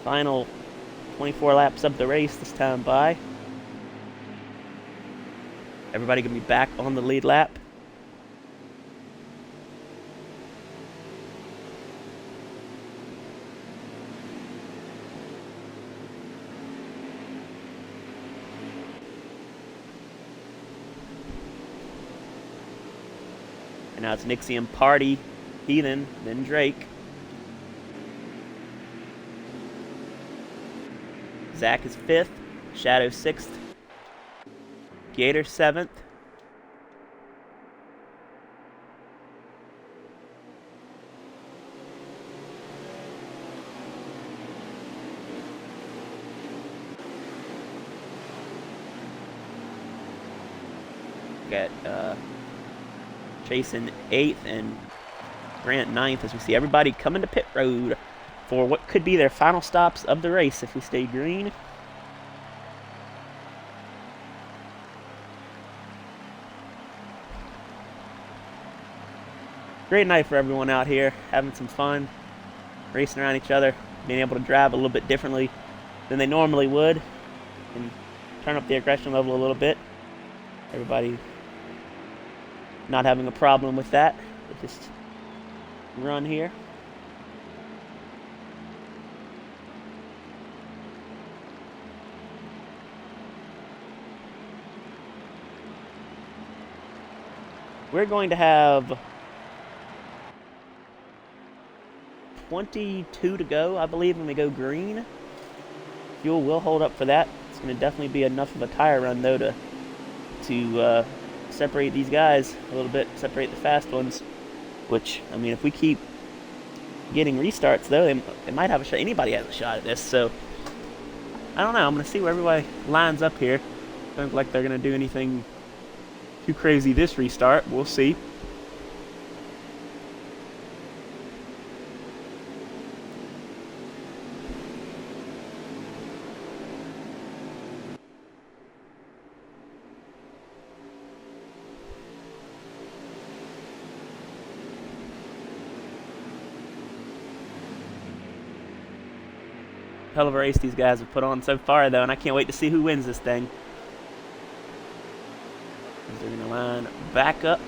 Final 24 laps of the race this time by. Everybody gonna be back on the lead lap. And now it's Nixium, Party, Heathen, then Drake. Zach is 5th, Shadow 6th, Gator 7th. Got Jason 8th and Grant 9th, as we see everybody coming to pit road for what could be their final stops of the race if we stay green. Great night for everyone out here, having some fun, racing around each other, being able to drive a little bit differently than they normally would, and turn up the aggression level a little bit. Everybody not having a problem with that. Just run here. We're going to have 22 to go, I believe, when we go green. Fuel will hold up for that. It's going to definitely be enough of a tire run, though, to separate these guys a little bit, separate the fast ones. Which, I mean, if we keep getting restarts, though, they might have a shot. Anybody has a shot at this, so I don't know. I'm going to see where everybody lines up here. Don't look like they're going to do anything too crazy this restart. We'll see. Hell of a race these guys have put on so far, though, and I can't wait to see who wins this thing. They're going to line back up.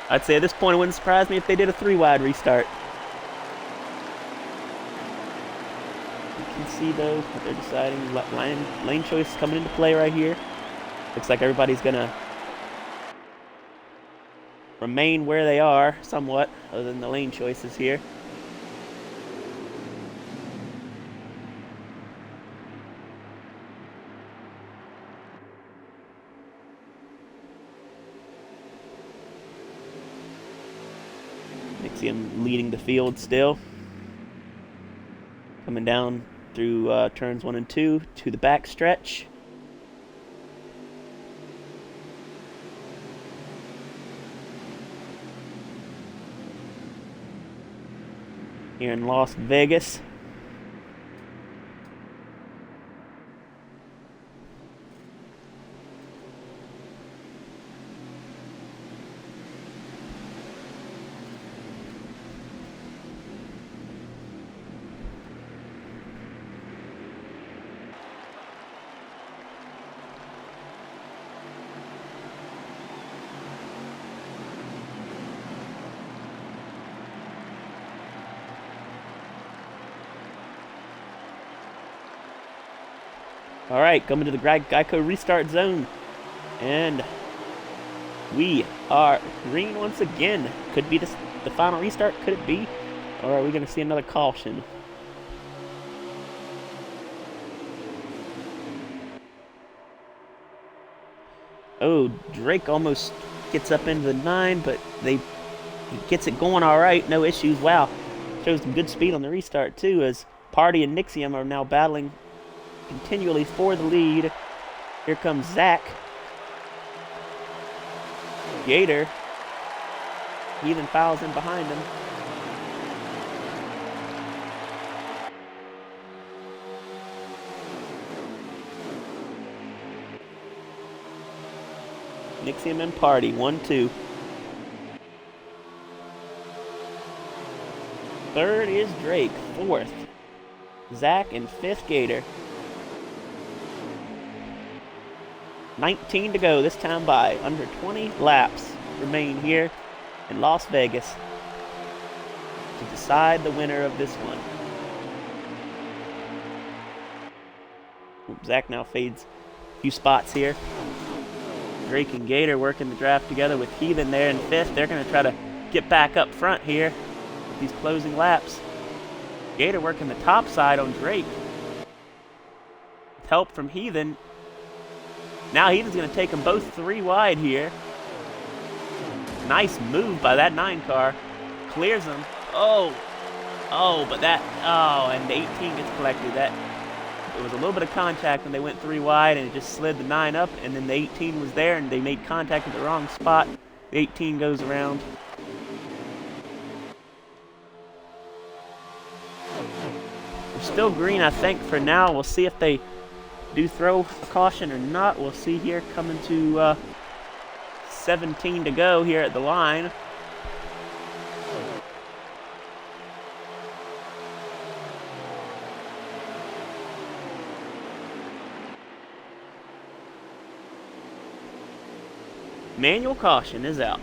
I'd say at this point it wouldn't surprise me if they did a 3-wide restart. You can see, though, what they're deciding. Lane choice coming into play right here. Looks like everybody's going to remain where they are, somewhat, other than the lane choices here. Nixium leading the field still. Coming down through turns 1 and 2 to the back stretch. Here in Las Vegas. All right, coming to the Geico restart zone. And we are green once again. Could be the final restart, could it be? Or are we going to see another caution? Oh, Drake almost gets up into the 9, but he gets it going all right, no issues. Wow, shows some good speed on the restart too, as Party and Nixium are now battling continually for the lead. Here comes Zach. Gator. Heathen fouls in behind him. Nixium and Party, 1-2. Third is Drake. 4th, Zach, and 5th, Gator. 19 to go this time by. Under 20 laps remain here in Las Vegas to decide the winner of this one. Zach now fades a few spots here. Drake and Gator working the draft together with Heathen there in 5th. They're going to try to get back up front here with these closing laps. Gator working the top side on Drake. With help from Heathen. Now Heathen's going to take them both 3 wide here. Nice move by that 9 car. Clears them. Oh, but and the 18 gets collected. It was a little bit of contact when they went 3 wide, and it just slid the 9 up, and then the 18 was there, and they made contact at the wrong spot. The 18 goes around. We're still green, I think, for now. We'll see if they do throw a caution or not. We'll see here coming to 17 to go here at the line. Manual caution is out.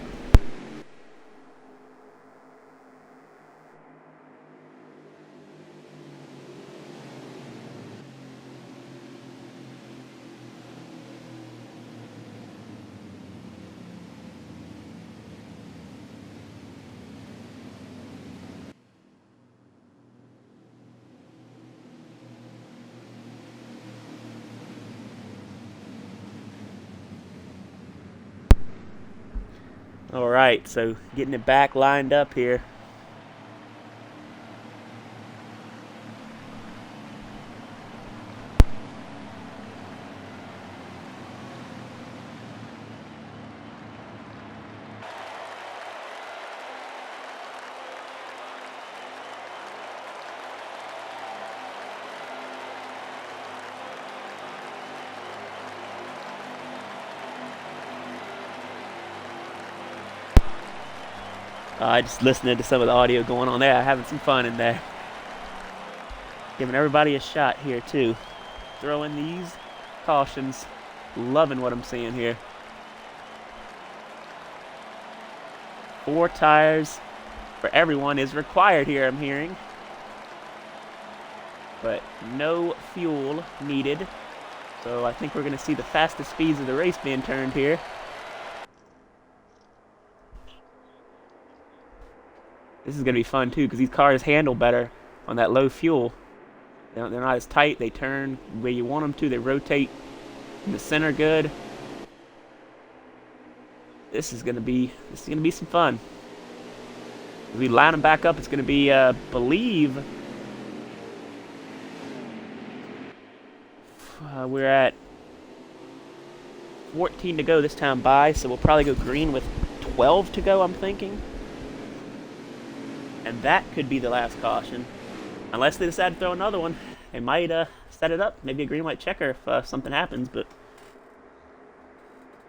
All right, so getting it back lined up here. I just listening to some of the audio going on there, having some fun in there. Giving everybody a shot here too. Throwing these cautions. Loving what I'm seeing here. 4 tires for everyone is required here, I'm hearing. But no fuel needed. So I think we're going to see the fastest speeds of the race being turned here. This is going to be fun too, because these cars handle better on that low fuel. They're not as tight. They turn the way you want them to. They rotate in the center good. This is going to be some fun. As we line them back up, it's going to be, believe, we're at 14 to go this time by, so we'll probably go green with 12 to go, I'm thinking. And that could be the last caution. Unless they decide to throw another one. They might set it up. Maybe a green white checker if something happens. But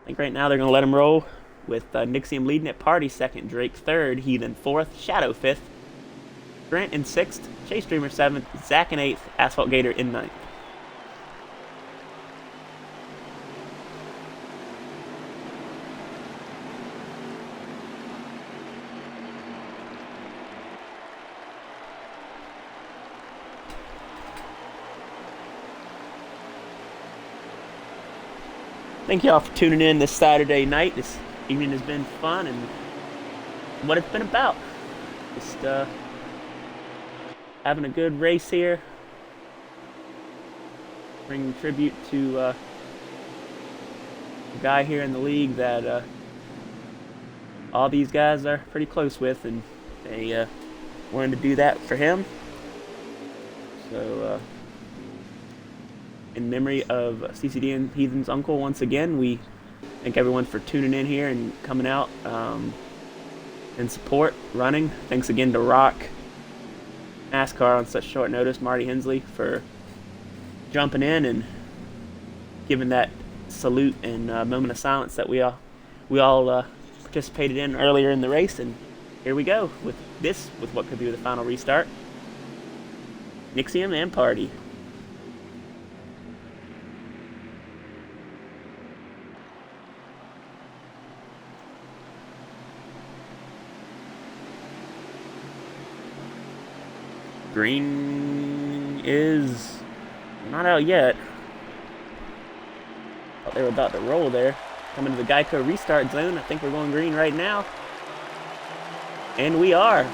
I think right now they're going to let them roll with Nixium leading at Party 2nd, Drake 3rd, Heathen 4th, Shadow 5th, Grant in 6th, Chase Dreamer 7th, Zach in 8th, Asphalt Gator in 9th. Thank y'all for tuning in this Saturday night. This evening has been fun and what it's been about. Just having a good race here. Bringing tribute to a guy here in the league that all these guys are pretty close with, and they wanted to do that for him. So in memory of CCD and Heathen's uncle, once again, we thank everyone for tuning in here and coming out and support running. Thanks again to Rock NASCAR on such short notice, Marty Hensley, for jumping in and giving that salute and moment of silence that we all participated in earlier in the race. And here we go with what could be the final restart. Nixium and Party. Green is not out yet. Thought they were about to roll there. Coming to the Geico restart zone. I think we're going green right now. And we are.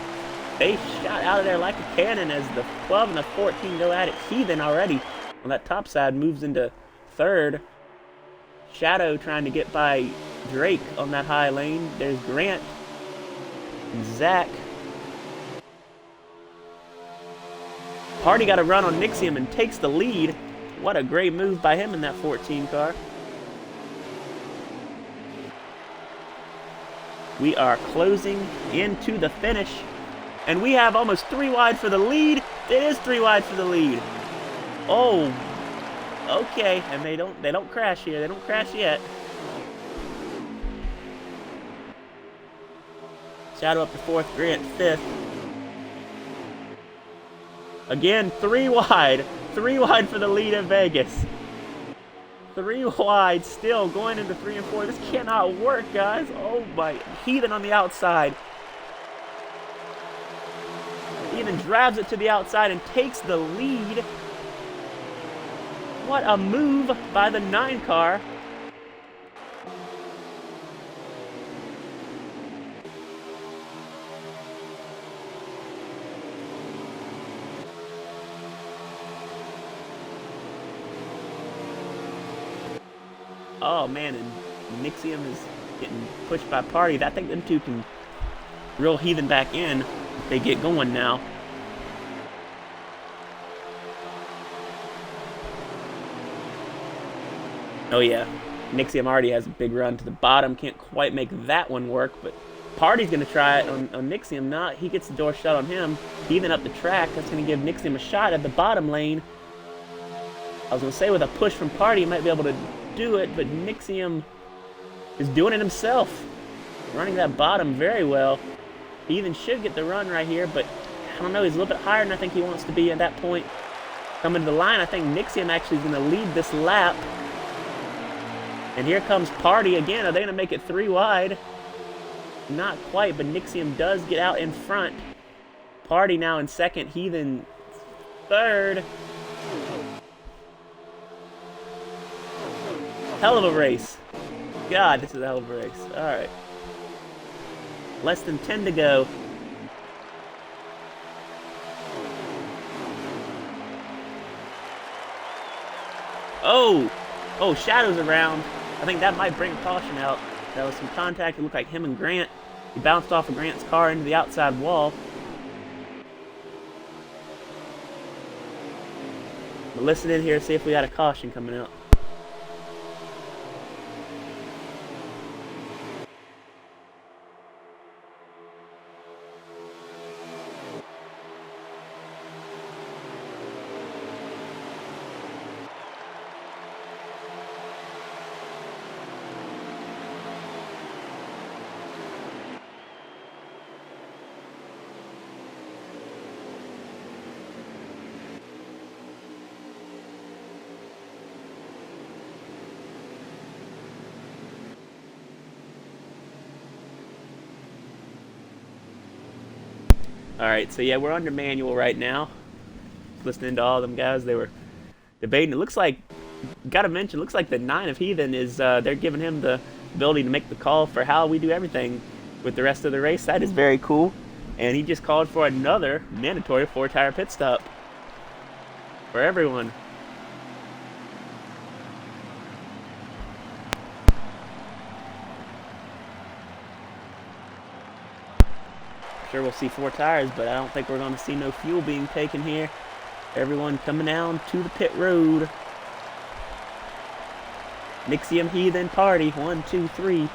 They shot out of there like a cannon as the 12 and the 14 go at it. Heathen already on that top side moves into third. Shadow trying to get by Drake on that high lane. There's Grant and Zach. Party got a run on Nixium and takes the lead. What a great move by him in that 14 car. We are closing into the finish. And we have almost 3 wide for the lead. It is 3 wide for the lead. Oh, okay. And they don't crash here. They don't crash yet. Shadow up to 4th, Grant 5th. Again, 3 wide. 3 wide for the lead in Vegas. 3 wide still going into 3 and 4. This cannot work, guys. Oh my. Heathen on the outside. Heathen drives it to the outside and takes the lead. What a move by the 9 car. Oh man, and Nixium is getting pushed by Party. I think them two can reel Heathen back in if they get going now. Oh yeah, Nixium already has a big run to the bottom. Can't quite make that one work, but Party's going to try it on Nixium. Not, he gets the door shut on him. Heathen up the track. That's going to give Nixium a shot at the bottom lane. I was going to say with a push from Party, he might be able to do it, but Nixium is doing it himself. Running that bottom very well. Heathen should get the run right here, but I don't know, he's a little bit higher than I think he wants to be at that point. Coming to the line, I think Nixium actually is going to lead this lap. And here comes Party again. Are they going to make it 3 wide? Not quite, but Nixium does get out in front. Party now in 2nd, Heathen 3rd. Hell of a race. God, this is a hell of a race. All right. Less than 10 to go. Oh! Oh, Shadow's around. I think that might bring a caution out. That was some contact. It looked like him and Grant. He bounced off of Grant's car into the outside wall. But listen in here, see if we got a caution coming out. Alright, so yeah, we're under manual right now. Listening to all them guys, they were debating. It looks like, gotta mention, looks like the 9 of Heathen is, they're giving him the ability to make the call for how we do everything with the rest of the race. That is very cool. And he just called for another mandatory 4-tire pit stop for everyone. Sure, we'll see 4 tires, but I don't think we're going to see no fuel being taken here. Everyone coming down to the pit road. Nixium, Heathen, Party. 1, 2, 3.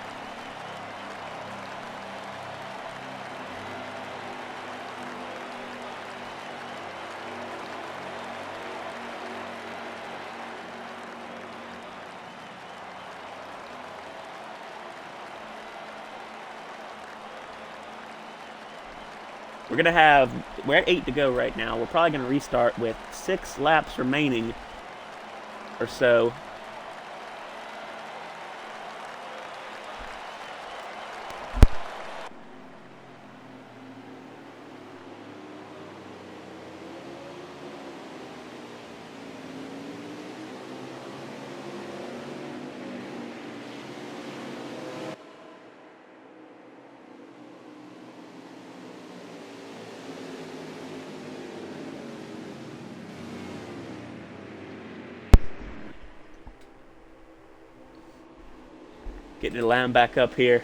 We're at 8 to go right now. We're probably going to restart with 6 laps remaining or so. getting the line back up here.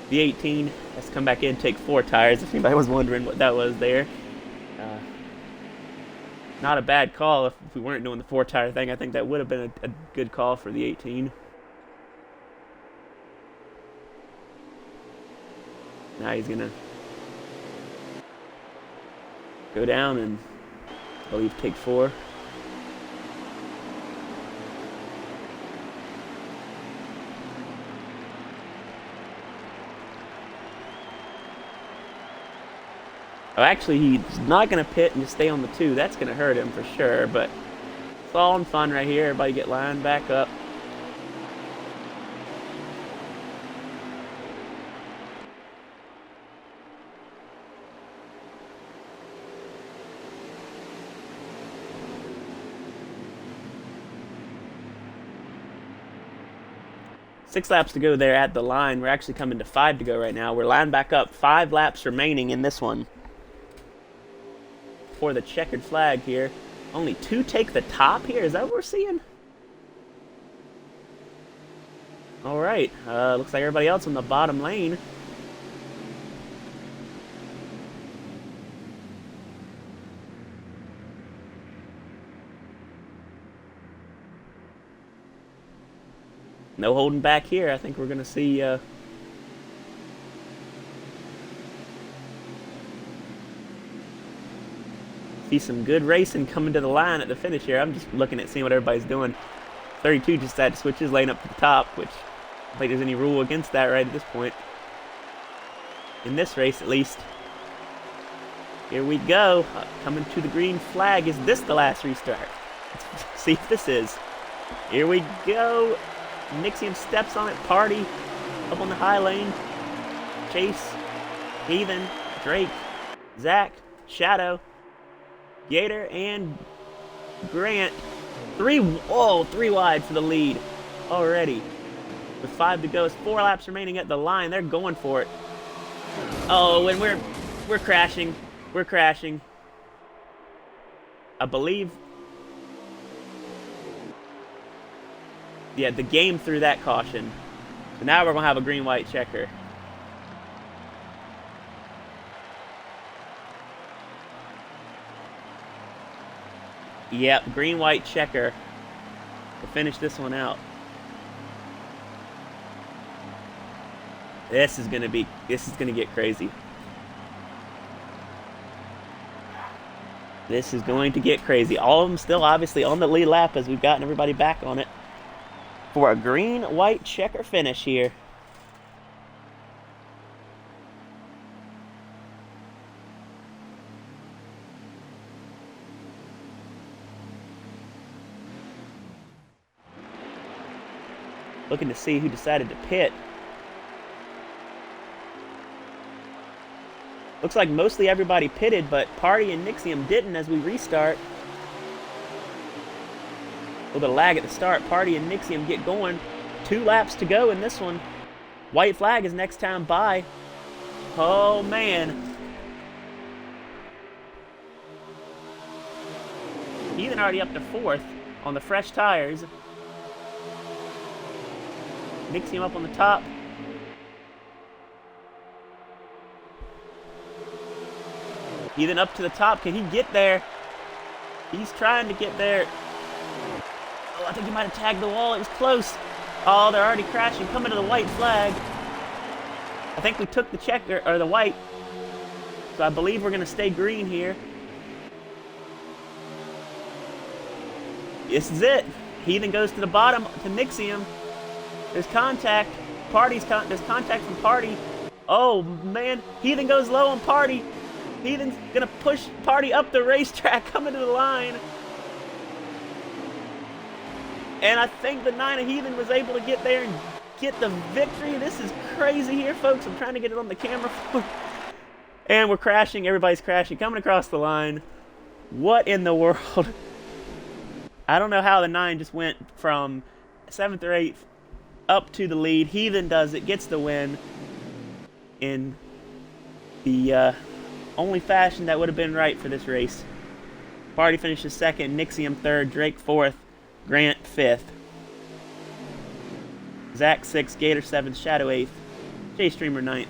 The 18 has to come back in, take 4 tires, if anybody was wondering what that was there. Not a bad call if we weren't doing the 4-tire thing. I think that would have been a good call for the 18. Now he's going to go down and, I believe, take 4. Oh, actually, he's not going to pit and just stay on the 2. That's going to hurt him for sure, but it's all in fun right here. Everybody get lined back up. Six laps to go there at the line. We're actually coming to 5 to go right now. We're lined back up. 5 laps remaining in this one for the checkered flag here. Only 2 take the top here. Is that what we're seeing? All right. Looks like everybody else on the bottom lane. No holding back here. I think we're going to see some good racing coming to the line at the finish here. I'm just looking at seeing what everybody's doing. 32 just had to switch his lane up to the top, which I don't think there's any rule against that right at this point. In this race, at least. Here we go. Coming to the green flag. Is this the last restart? Let's see if this is. Here we go. Nixium steps on it. Party up on the high lane. Chase, Heathen, Drake, Zach, Shadow, Gator, and Grant. 3 wide for the lead already. With 5 to go, it's 4 laps remaining at the line. They're going for it. Oh, and we're crashing. We're crashing. I believe. Yeah, the game threw that caution. So now we're going to have a green-white checker. Yep, green-white checker to finish this one out. This is going to get crazy. This is going to get crazy. All of them still obviously on the lead lap as we've gotten everybody back on it for a green-white checker finish here. Looking to see who decided to pit. Looks like mostly everybody pitted, but Party and Nixium didn't as we restart. A little bit of lag at the start. Party and Nixium get going. 2 laps to go in this one. White flag is next time by. Oh, man. Heathen already up to 4th on the fresh tires. Nixium up on the top. Heathen up to the top. Can he get there? He's trying to get there. Oh, I think he might have tagged the wall. It was close. Oh, they're already crashing. Coming to the white flag. I think we took the checker, or the white. So I believe we're going to stay green here. This is it. Heathen goes to the bottom to Nixium. There's contact. There's contact from Party. Oh, man. Heathen goes low on Party. Heathen's going to push Party up the racetrack, coming to the line. And I think the 9 of Heathen was able to get there and get the victory. This is crazy here, folks. I'm trying to get it on the camera. And we're crashing. Everybody's crashing. Coming across the line. What in the world? I don't know how the 9 just went from 7th or 8th up to the lead. Heathen does it. Gets the win in the only fashion that would have been right for this race. Party finishes 2nd. Nixium 3rd. Drake 4th. Grant 5th. Zach 6th, Gator 7th, Shadow 8th, J Streamer 9th.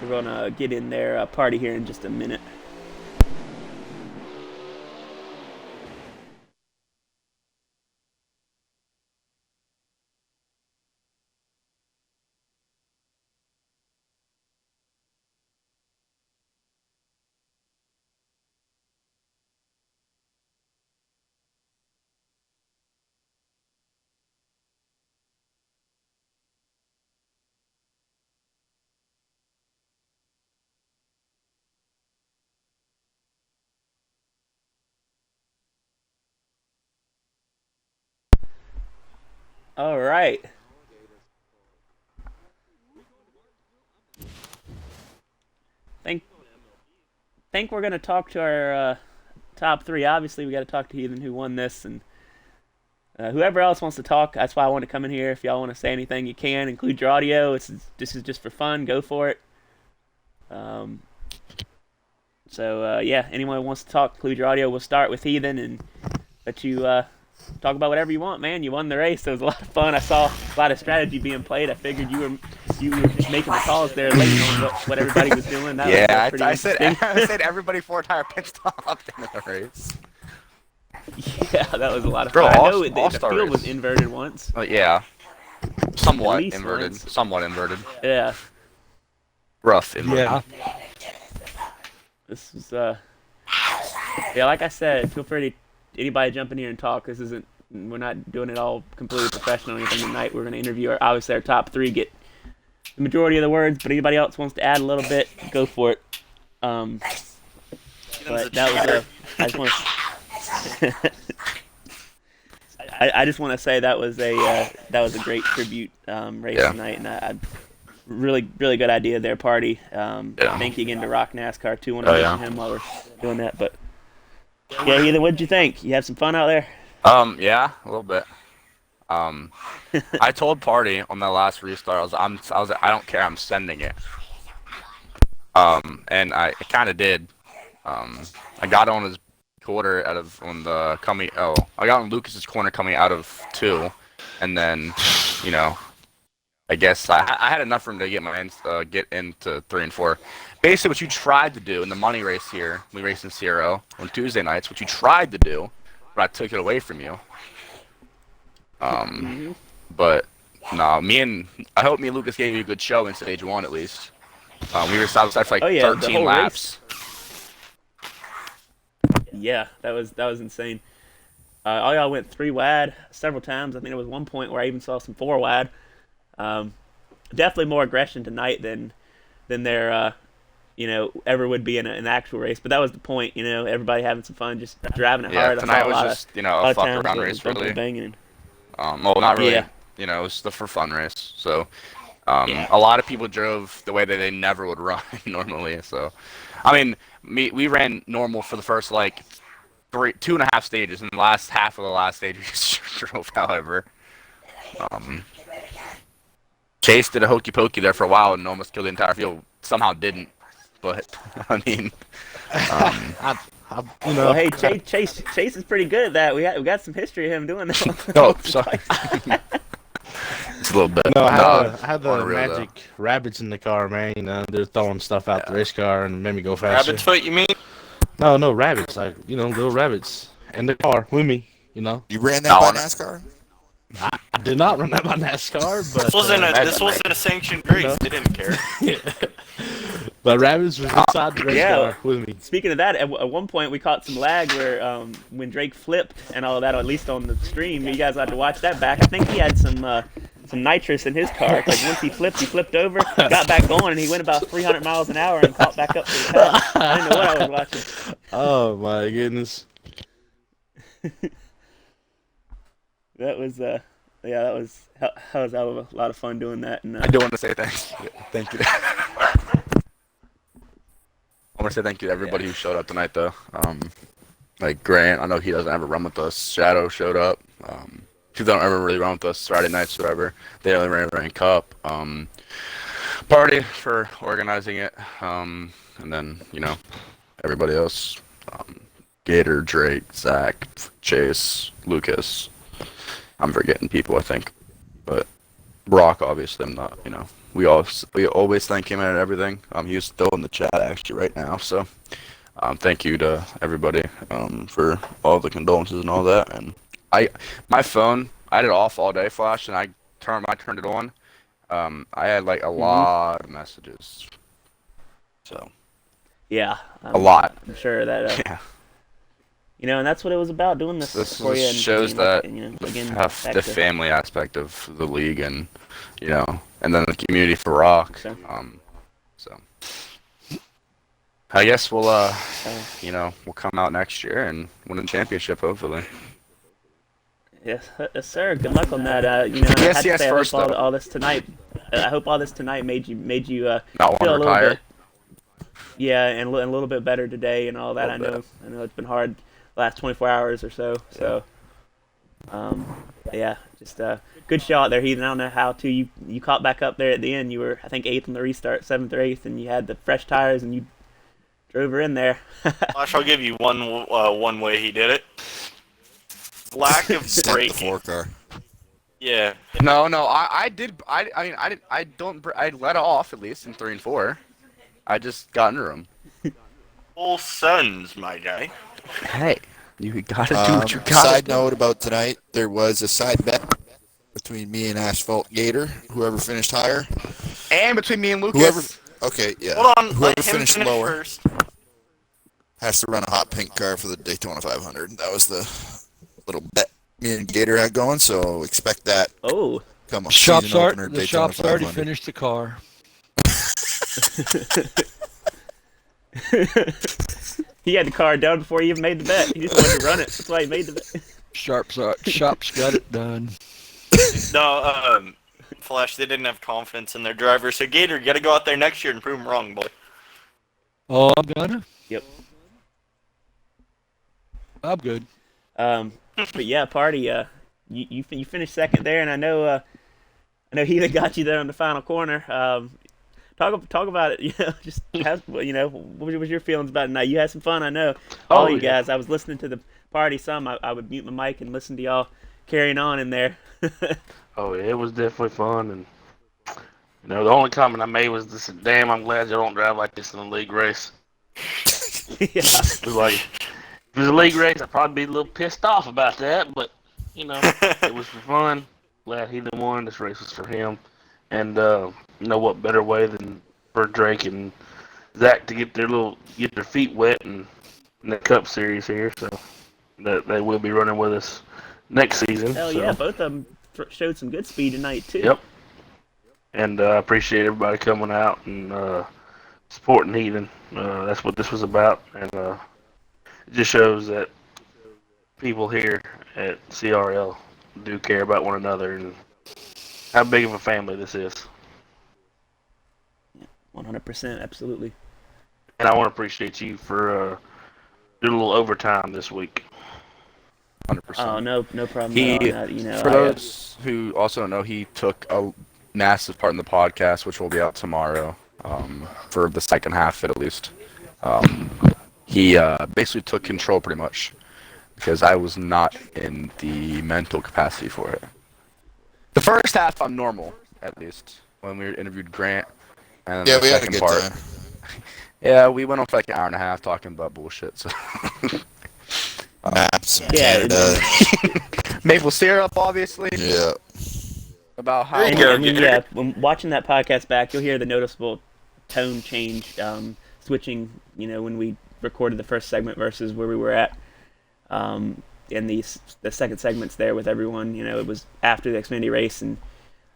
We're gonna get in their party here in just a minute. All right. Think think we're gonna talk to our top three. Obviously, we got to talk to Heathen who won this, and whoever else wants to talk. That's why I want to come in here. If y'all want to say anything, you can include your audio. This is just for fun. Go for it. Um, so yeah, anyone who wants to talk, include your audio. We'll start with Heathen and let you talk about whatever you want, man. You won the race. It was a lot of fun. I saw a lot of strategy being played. I figured you were just making the calls there, late on what everybody was doing. That Yeah, was I said I said everybody 4-tire pit stop at the end of the race. Yeah, that was a lot of Bro, fun. I know the all-star field was race. inverted once. Yeah, somewhat least inverted. once. Somewhat inverted. Yeah, Rough inverted. Yeah. this was yeah. Like I said, feel free to anybody jump in here and talk. This isn't. We're not doing it all completely professional or anything tonight. We're going to interview obviously our top three, get the majority of the words, but anybody else wants to add a little bit, go for it. But that was I just want to. I just want to say that was a great tribute race tonight, and I really good idea their party. Thank you again to Rock NASCAR too. Want to mention him while we're doing that, but yeah, Heathen, what did you think? You have some fun out there? Yeah, a little bit. I told Party on that last restart, I was like, I don't care, I'm sending it. And I kind of did. I got on his quarter I got on Lucas's corner coming out of 2, and then, I guess I had enough room to get into 3 and 4. Basically, what you tried to do in the money race here, we raced in CRL on Tuesday nights. What you tried to do, but I took it away from you. But no, I hope me and Lucas gave you a good show in stage 1 at least. We were outside for 13 laps. Yeah, that was insane. All y'all went 3 wide several times. I think there was one point where I even saw some 4 wide. Definitely more aggression tonight than there ever would be in an actual race. But that was the point, everybody having some fun, just driving it hard. Tonight was just a fuck around race really. Banging. Well, not really. Yeah. It was the for fun race. So a lot of people drove the way that they never would run normally. So I mean, we ran normal for the first 2.5 stages, and the last half of the last stage we just drove however. Chase did a hokey pokey there for a while and almost killed the entire field. Somehow didn't, but I mean, Well, hey, Chase is pretty good at that. We got some history of him doing that. Oh, sorry. It's a little bit. No, I had the Unreal, magic rabbits in the car, man. They're throwing stuff out the race car and made me go faster. Rabbit's foot, you mean? No, rabbits. Like, little rabbits in the car with me, You ran that by NASCAR? I did not run that by NASCAR, but... This wasn't a sanctioned race. They didn't care. But rabbits was inside the race car with me. Speaking of that, at one point we caught some lag where when Drake flipped and all of that, or at least on the stream, you guys had to watch that back. I think he had some nitrous in his car, because once he flipped over, got back going, and he went about 300 miles an hour and caught back up to the pass. I didn't know what I was watching. Oh, my goodness. That was that was a lot of fun doing that. And I do want to say thanks. Thank you. I want to say thank you to everybody who showed up tonight, though. Like Grant, I know he doesn't ever run with us. Shadow showed up. People don't ever really run with us Friday nights or whatever. They only ran Cup. Party for organizing it. And then, everybody else. Gator, Drake, Zach, Chase, Lucas. I'm forgetting people, I think. But Brock, obviously, I'm not, We always thank him and everything. He's still in the chat, actually, right now. So, thank you to everybody for all the condolences and all that. And my phone, I had it off all day, Flash, and I turned it on. I had like a lot of messages. So. Yeah. A lot. I'm sure that. Yeah. And that's what it was about, doing this for you. And, shows that again, the family aspect of the league, and and then the community for Rock. So I guess we'll we'll come out next year and win the championship, hopefully. Yes, sir. Good luck on that. I Yes, have to say, first, I hope all this tonight. I hope all this tonight made you not feel want to retire. bit. Yeah, and a little bit better today and all that. I know it's been hard the last 24 hours or so. So, just good show out there, Heathen. I don't know how you caught back up there at the end. You were, I think, 8th on the restart, 7th or 8th, and you had the fresh tires and you drove her in there. Flash, I'll give you one way he did it. Lack of Step the braking. 4-car. Yeah. No, I did. I let off at least in 3 and 4. I just got under them. Full sons, my guy. Hey, you gotta do what you gotta Side do. note about tonight, there was a side bet between me and Asphalt Gator, whoever finished higher. And between me and Lucas. Hold on, Whoever let him finished finish lower first. has to run a hot pink car for the Daytona 500. That was the little bet me and Gator had going, so expect that. Oh. Come on, The shop's already finished the car. He had the car done before he even made the bet. He just wanted to run it. That's why he made the bet. Shop's got it done. No, Flash, they didn't have confidence in their driver. So, Gator, you got to go out there next year and prove them wrong, boy. Oh, I'm gonna? Yep. I'm good. But yeah, Party, you finished second there, and I know Heathen got you there on the final corner. Talk about it. What was your feelings about it tonight? You had some fun, I know. All you guys. I was listening to the party some. I would mute my mic and listen to y'all carrying on in there. Oh, yeah, it was definitely fun, and the only comment I made was this: "Damn, I'm glad you don't drive like this in a league race." Yeah. It was like, if it was a league race, I'd probably be a little pissed off about that, but it was for fun. Glad he didn't won. This race was for him, and what better way than for Drake and Zach to get their feet wet in the Cup Series here, so that they will be running with us next season. Hell yeah, both of them showed some good speed tonight too. Yep. And I appreciate everybody coming out and supporting Heathen. That's what this was about, and it just shows that people here at CRL do care about one another and how big of a family this is. 100%, absolutely. And I want to appreciate you for doing a little overtime this week. 100%. Oh, no problem at all. For those who also don't know, he took a massive part in the podcast, which will be out tomorrow, for the second half at least. He basically took control pretty much, because I was not in the mental capacity for it. The first half, I'm normal, at least, when we interviewed Grant. And Yeah, the we had a second good part, time. Yeah, we went on for like an hour and a half talking about bullshit. So Maps, Yeah, Canada. maple syrup, obviously. Yeah. About how. When watching that podcast back, you'll hear the noticeable tone change, switching. When we recorded the first segment versus where we were at in the second segments there with everyone. It was after the Xfinity race, and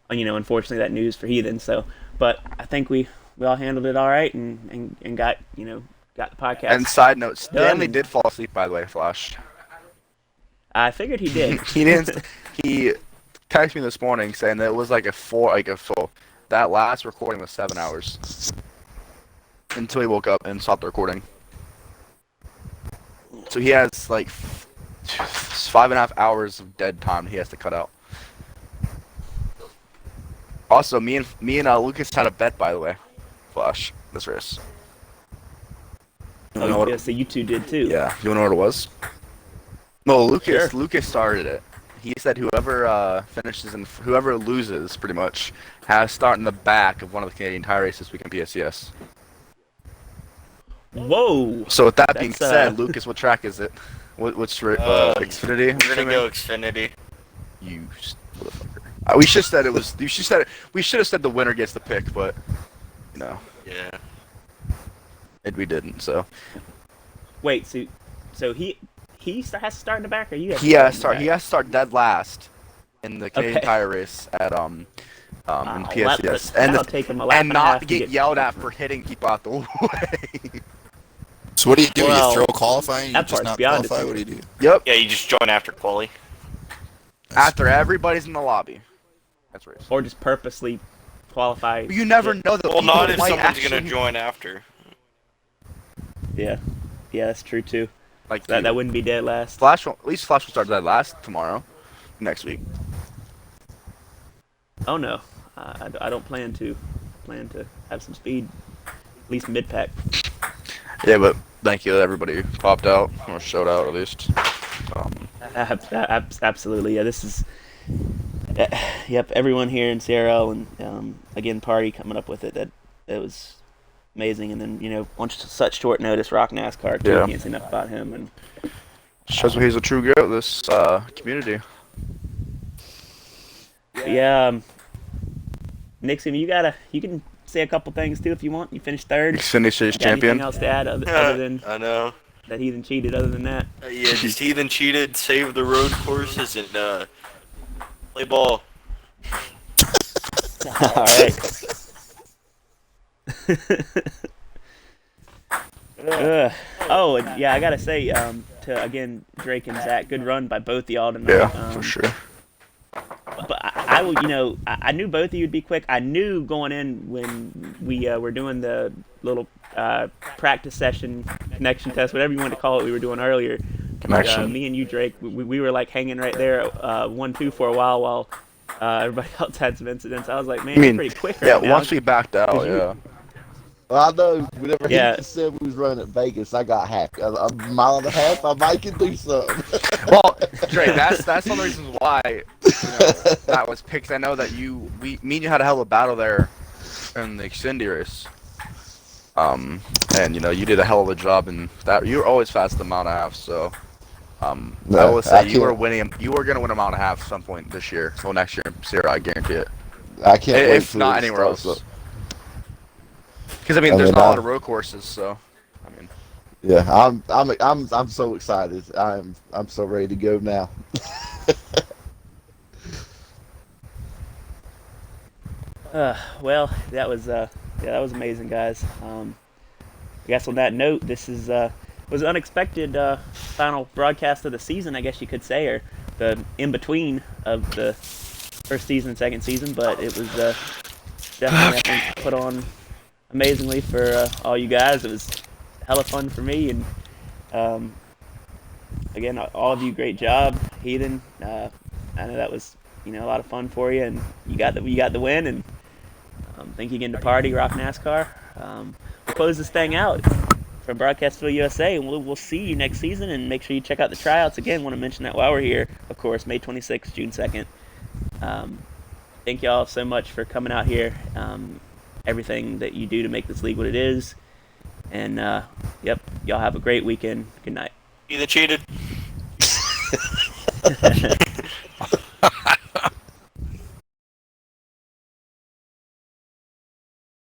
unfortunately that news for Heathen. So, but I think we all handled it all right and got got the podcast. And side note, Stanley done. did fall asleep, by the way, Flash. I figured he did. He didn't. He texted me this morning saying that it was like a full. That last recording was 7 hours until he woke up and stopped the recording. So he has like It's 5.5 hours of dead time he has to cut out. Also, me and Lucas had a bet, by the way. Flash, this race. You wanna know what yeah, so you two did too. Yeah, you wanna know what it was? No, Lucas. Sure. Lucas started it. He said whoever finishes and whoever loses, pretty much, has to start in the back of one of the Canadian Tire races week in PSCS. Whoa. So with that being That's, said, Lucas, what track is it? What's Xfinity? We're gonna go Xfinity. You motherfucker. We should have said it was. You should said it. We should have said the winner gets the pick, but you know, Yeah. we didn't. So Wait, so he has to start in the back, or you have he to has to start start. in He the back? has to start dead last in the Canadian Okay. Tire race at in PSCS, That'll take him a lap and and a half not to get yelled at for hitting people out the way. So what do you do? Well, you throw qualifying? You that just part's not beyond qualify? it. What do you do? Yep. Yeah, you just join after quali. After everybody's in the lobby. That's race. Or just purposely qualify. You never know that. Well, not if might someone's actually, gonna join after. Yeah, that's true too. Like That wouldn't be dead last. Flash. At least Flash will start dead last tomorrow, next week. Oh no, I don't plan to have some speed, at least mid pack. Yeah, but thank you that everybody popped out or showed out at least. Absolutely, yeah. This is, yep. Everyone here in CRL and again Party coming up with it. That was amazing. And then on such short notice, Rock NASCAR too. Yeah. Can't say enough about him. And Shows me he's a true goat of this community. yeah, Nixon, you can say a couple things too if you want. You finished third. Xfinity Series Got anything champion. else to add other than I know. that heathen cheated? Other than that, Yeah, just heathen cheated, save the road courses, and play ball. all right. Oh, and yeah, I gotta say, to again Drake and Zach, good run by both of y'all tonight. Yeah, for sure. But I will, I knew both of you would be quick. I knew going in when we were doing the little practice session, connection test, whatever you want to call it, we were doing earlier. Connection. Me and you, Drake, we were like hanging right there, 1-2 for a while everybody else had some incidents. I was like, man, I mean, you're pretty quick right Yeah, now. once we backed out, Did you- yeah. Well, I know whenever Yeah. he said we was running at Vegas, I got happy. A mile and a half, I might can do something. Well, Drake, that's one of the reasons why that was picked. I know that me and you had a hell of a battle there in the Xfinity race. And you did a hell of a job in that. You were always fast at the mile and a half, so I will say you were winning. You were gonna win a mile and a half at some point this year. So next year, Sierra, I guarantee it. I can't wait If till not it anywhere else. starts up. Because there's not a lot of road courses, so Yeah, I'm so excited. I'm so ready to go now. Well, that was amazing, guys. I guess on that note, this was an unexpected final broadcast of the season, I guess you could say, or the in between of the first season and second season. But it was definitely, I think, put on amazingly for all you guys. It was hella fun for me, and again, all of you, great job, Heathen. I know that was a lot of fun for you, and you got the win, and thank you again to Party Rock NASCAR. We'll close this thing out from Broadcastville, USA, and we'll see you next season. And make sure you check out the tryouts again. Want to mention that while we're here, of course, May 26th, June 2nd. Thank you all so much for coming out here. Everything that you do to make this league what it is. And yep, y'all have a great weekend. Good night. Heathen cheated.